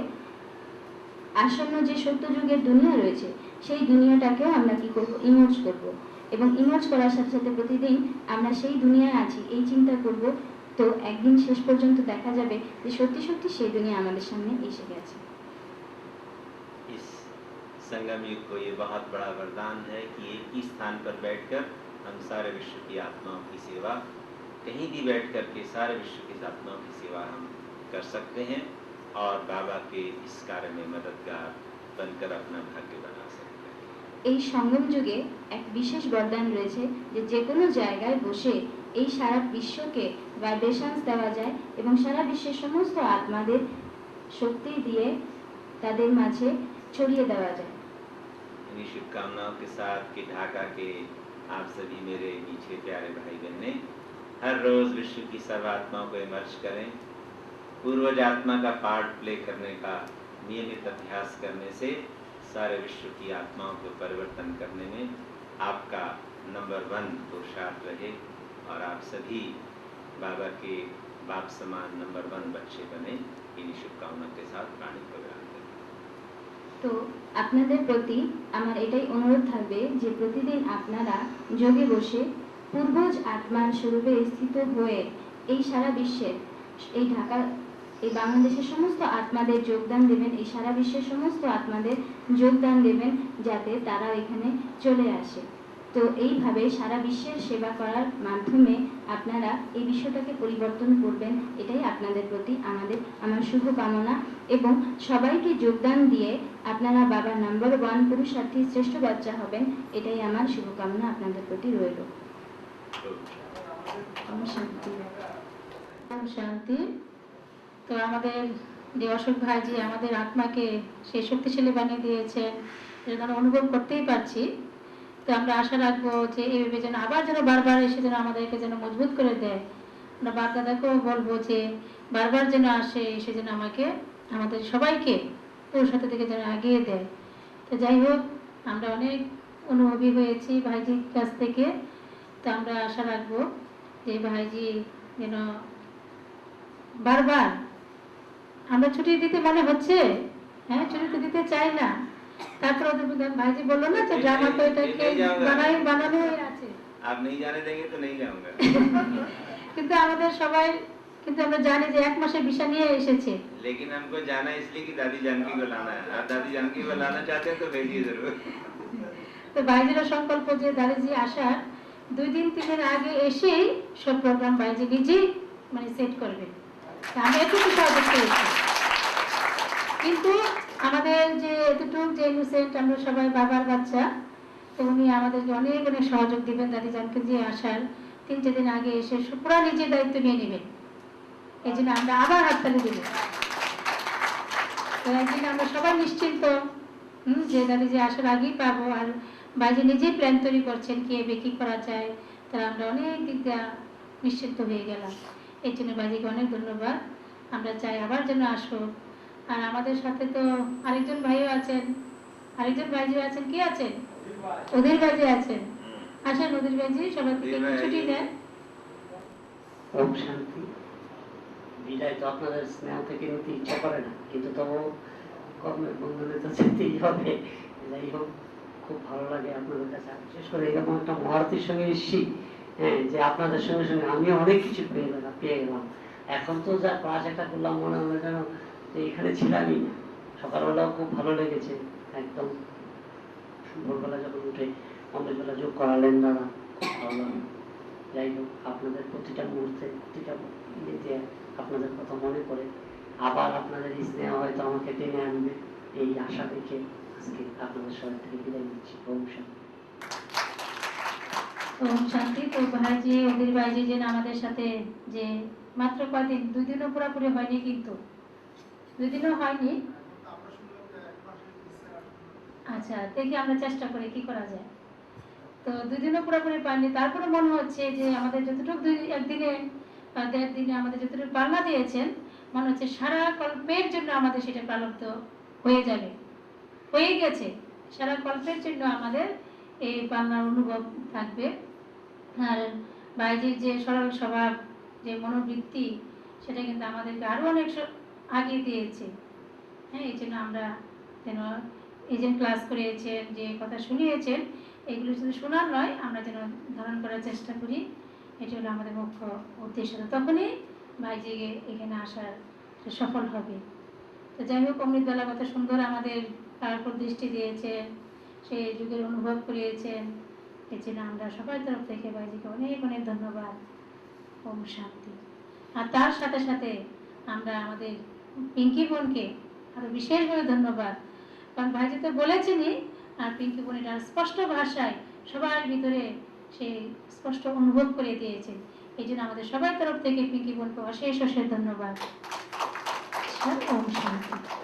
আসন্ন যে সত্যযুগের দুনিয়া রয়েছে সেই দুনিয়াটাকেও আমরা কি করব, ইমর্জ করব এবং ইমর্জ করার সাথে সাথে প্রতিদিন আমরা সেই দুনিয়ায় আছি এই চিন্তা করব। তো একদিন শেষ পর্যন্ত দেখা যাবে যে সত্যি সত্যি সেই দুনিয়া আমাদের সামনে এসে গেছে। इस संगम युग को ये बहुत बड़ा वरदान है कि एक ही स्थान पर बैठकर हम सारे विश्व की आत्माओं की सेवा, कहीं भी बैठ कर के सारे विश्व की आत्माओं की सेवा हम कर सकते हैं और बाबा के इस कार्य में मददगार बनकर अपना भाग्य बना सकते हैं। এই সঙ্গম যুগে এক বিশেষ বরদান রয়েছে যে যে কোনো জায়গায় বসে এই সারা বিশ্বকে ভাইব্রেশনস দেওয়া যায় এবং সারা বিশ্বের সমস্ত আত্মাদের শক্তি দিয়ে তাদের মাঝে ছড়িয়ে দেওয়া যায়। इन्हीं शुभकामनाओं के साथ कि ढाका के आप सभी मेरे मीठे प्यारे भाई बहने हर रोज विश्व की सर्वात्माओं को इमर्ज करें। पूर्वज आत्मा का पार्ट प्ले करने का नियमित अभ्यास करने से सारे विश्व की आत्माओं को परिवर्तन करने में आपका नंबर 1 पुरुषार्थ रहे और आप सभी बाबा के बाप समान नंबर 1 बच्चे बने। इन्हीं शुभकामनाओं के साथ प्राणी प्रोग्राम करें। তো আপনাদের প্রতি আমার এটাই অনুরোধ থাকবে যে প্রতিদিন আপনারা যোগে বসে পূর্বজ আত্মার স্বরূপে স্থিত হয়ে এই সারা বিশ্বের এই ঢাকা এই বাংলাদেশের সমস্ত আত্মাদের যোগদান দেবেন, এই সারা বিশ্বের সমস্ত আত্মাদের যোগদান দেবেন যাতে তারা এখানে চলে আসে। তো এইভাবে সারা বিশ্বের সেবা করার মাধ্যমে আপনারা এই বিশ্বটাকে পরিবর্তন করবেন, এটাই আপনাদের প্রতি আমার শুভকামনা এবং সবাইকে যোগদান দিয়ে আপনারা বাবার নাম্বার 1 পুরুষার্থী শ্রেষ্ঠ বাচ্চা হবেন, এটাই আমার শুভকামনা আপনাদের প্রতি রইল। শান্তি। তো আমাদের যে অশোক ভাইজি আমাদের আত্মাকে সেই শক্তিশালী বানিয়ে দিয়েছেন, যেটা আমরা অনুভব করতেই পারছি। তো আমরা আশা রাখবো যে এইভাবে যেন আবার যেন বারবার এসে যেন আমাদেরকে যেন মজবুত করে দেয়। আমরা বাপ দাদাকেও বলবো যে বারবার যেন আসে, এসে যেন আমাদের সবাইকে পুরুষার্থ থেকে যেন এগিয়ে দেয়। তো যাই হোক, আমরা অনেক অনুভবী হয়েছি ভাইজির কাছ থেকে। তো আমরা আশা রাখবো যে ভাইজি যেন বারবার, আমরা ছুটি দিতে মনে হচ্ছে, হ্যাঁ ছুটি তো দিতে চাই না, তারপর ভাইজি বললো না যে ড্রামা তো এটাকে বানানো আছে, आप नहीं जाने देंगे तो नहीं जाऊंगा। কিন্তু আমাদের সবাই, কিন্তু আমরা জানি যে 1 মাসের ভিসা নিয়ে এসেছে। लेकिन हमको जाना इसलिए कि दादी जानकी को लाना है। आप दादी जानकी को लाना चाहते हैं तो भेजिए जरूर। তো ভাইজির সংকল্প যে দাদিজি আসার 2 দিন 3 দিন আগে এসেই সব প্রোগ্রাম ভাইজি নিজেই মানে সেট করবে। আমি এটুকু সহযোগ করেছি, কিন্তু আমাদের যে এতটুকু যে ইনোসেন্ট আমরা সবাই বাবার বাচ্চা, তো উনি আমাদেরকে অনেক অনেক সহযোগ দিবেন। দাদি জানকে যে আসার 3-4 দিন আগে এসে পুরো নিজের দায়িত্ব নিয়ে নেবেন, এই জন্য আমরা আবার হাততালি দেব। তো একদিন আমরা সবাই নিশ্চিন্ত যে দাদি যে আসার আগেই পাবো। আর বাইরে নিজেই প্ল্যান তৈরি করছেন কি এবে কি করা যায়, তারা আমরা অনেক দিক দিয়ে নিশ্চিন্ত হয়ে গেলাম। এই জন্য বাইজিকে অনেক ধন্যবাদ। আমরা চাই আবার যেন আসো। আর আমাদের সাথে তো আরেকজন ভাইও আছেন, আরেকজন ভাইজি আছেন, কি আছেন? অধীর ভাইজি আছেন। আসেন অধীর ভাইজি, সবার থেকে একটু ছুটি নেন। ওম শান্তি। বিদায় তো আপনাদের স্নেহ থেকে নিতে ইচ্ছা করে না, কিন্তু তবু কর্মের বন্ধনে তো যেতেই হবে। যাই হোক, খুব ভালো লাগে আপনাদের কাছে, বিশেষ করে এরকম একটা মহারতির সঙ্গে এসেছি, হ্যাঁ, যে আপনাদের সঙ্গে সঙ্গে আমিও অনেক কিছু পেয়ে গেলাম। এখন তো যা ক্লাস একটা করলাম মনে হয় যেন এখানে ছিলামই না। সকালবেলাও খুব ভালো লেগেছে, একদম ভোরবেলা যখন উঠে অনেকবেলা যোগ করালেন দাদা, খুব ভালো লাগলো। যাই হোক, আপনাদের প্রতিটা মুহূর্তে প্রতিটা ইয়েতে আপনাদের কথা মনে পড়ে, আবার আপনাদের এই স্নেহ হয়তো আমাকে টেনে আনবে, এই আশা দেখে আজকে আপনাদের সবাই থেকে বিদায় নিচ্ছি। ওম শান্তি। ওম শান্তি। তো ভাইজি অধীর ভাইজি যেন আমাদের সাথে যে মাত্র কয়দিন, 2 দিনও পুরোপুরি হয়নি, কিন্তু 2 দিনও হয়নি। আচ্ছা, দেখি আমরা চেষ্টা করি কি করা যায়। তো 2 দিনও পুরোপুরি পাইনি, তারপরে মনে হচ্ছে যে আমাদের যতটুকু একদিনে বা 1.5 দিনে আমাদের যতটুকু পাল্লা দিয়েছেন, মনে হচ্ছে সারা কল্পের জন্য আমাদের সেটা প্রাপ্ত হয়ে যাবে, হয়ে গেছে। সারা কল্পের জন্য আমাদের এই পাল্লার অনুভব থাকবে। আর বাইজির যে সরল স্বভাব, যে মনোবৃত্তি, সেটা কিন্তু আমাদেরকে আরো অনেক আগিয়ে দিয়েছে। হ্যাঁ, এই জন্য আমরা যেন এই যে ক্লাস করিয়েছেন, যে কথা শুনিয়েছেন, এগুলো শুধু শোনার নয়, আমরা যেন ধারণ করার চেষ্টা করি। এটি হলো আমাদের মুখ্য উদ্দেশ্য। তখনই ভাইজি এখানে আসার সফল হবে। তো যাই হোক, অমৃতবেলা কত সুন্দর আমাদের তার উপর দৃষ্টি দিয়েছেন, সেই যুগের অনুভব করিয়েছেন। এই জন্য আমরা সবার তরফ থেকে ভাইজিকে অনেক অনেক ধন্যবাদ। ওম শান্তি। আর তার সাথে সাথে আমরা আমাদের পিঙ্কি বোনকে আরো বিশেষভাবে ধন্যবাদ, কারণ ভাইজি তো বলেছেনই, আর পিঙ্কি বোন এটা স্পষ্ট ভাষায় সবার ভিতরে সে স্পষ্ট অনুভব করে দিয়েছে। এই জন্য আমাদের সবার তরফ থেকে পিঙ্কি বোনকে অশেষ অশেষ ধন্যবাদ। ওম শান্তি।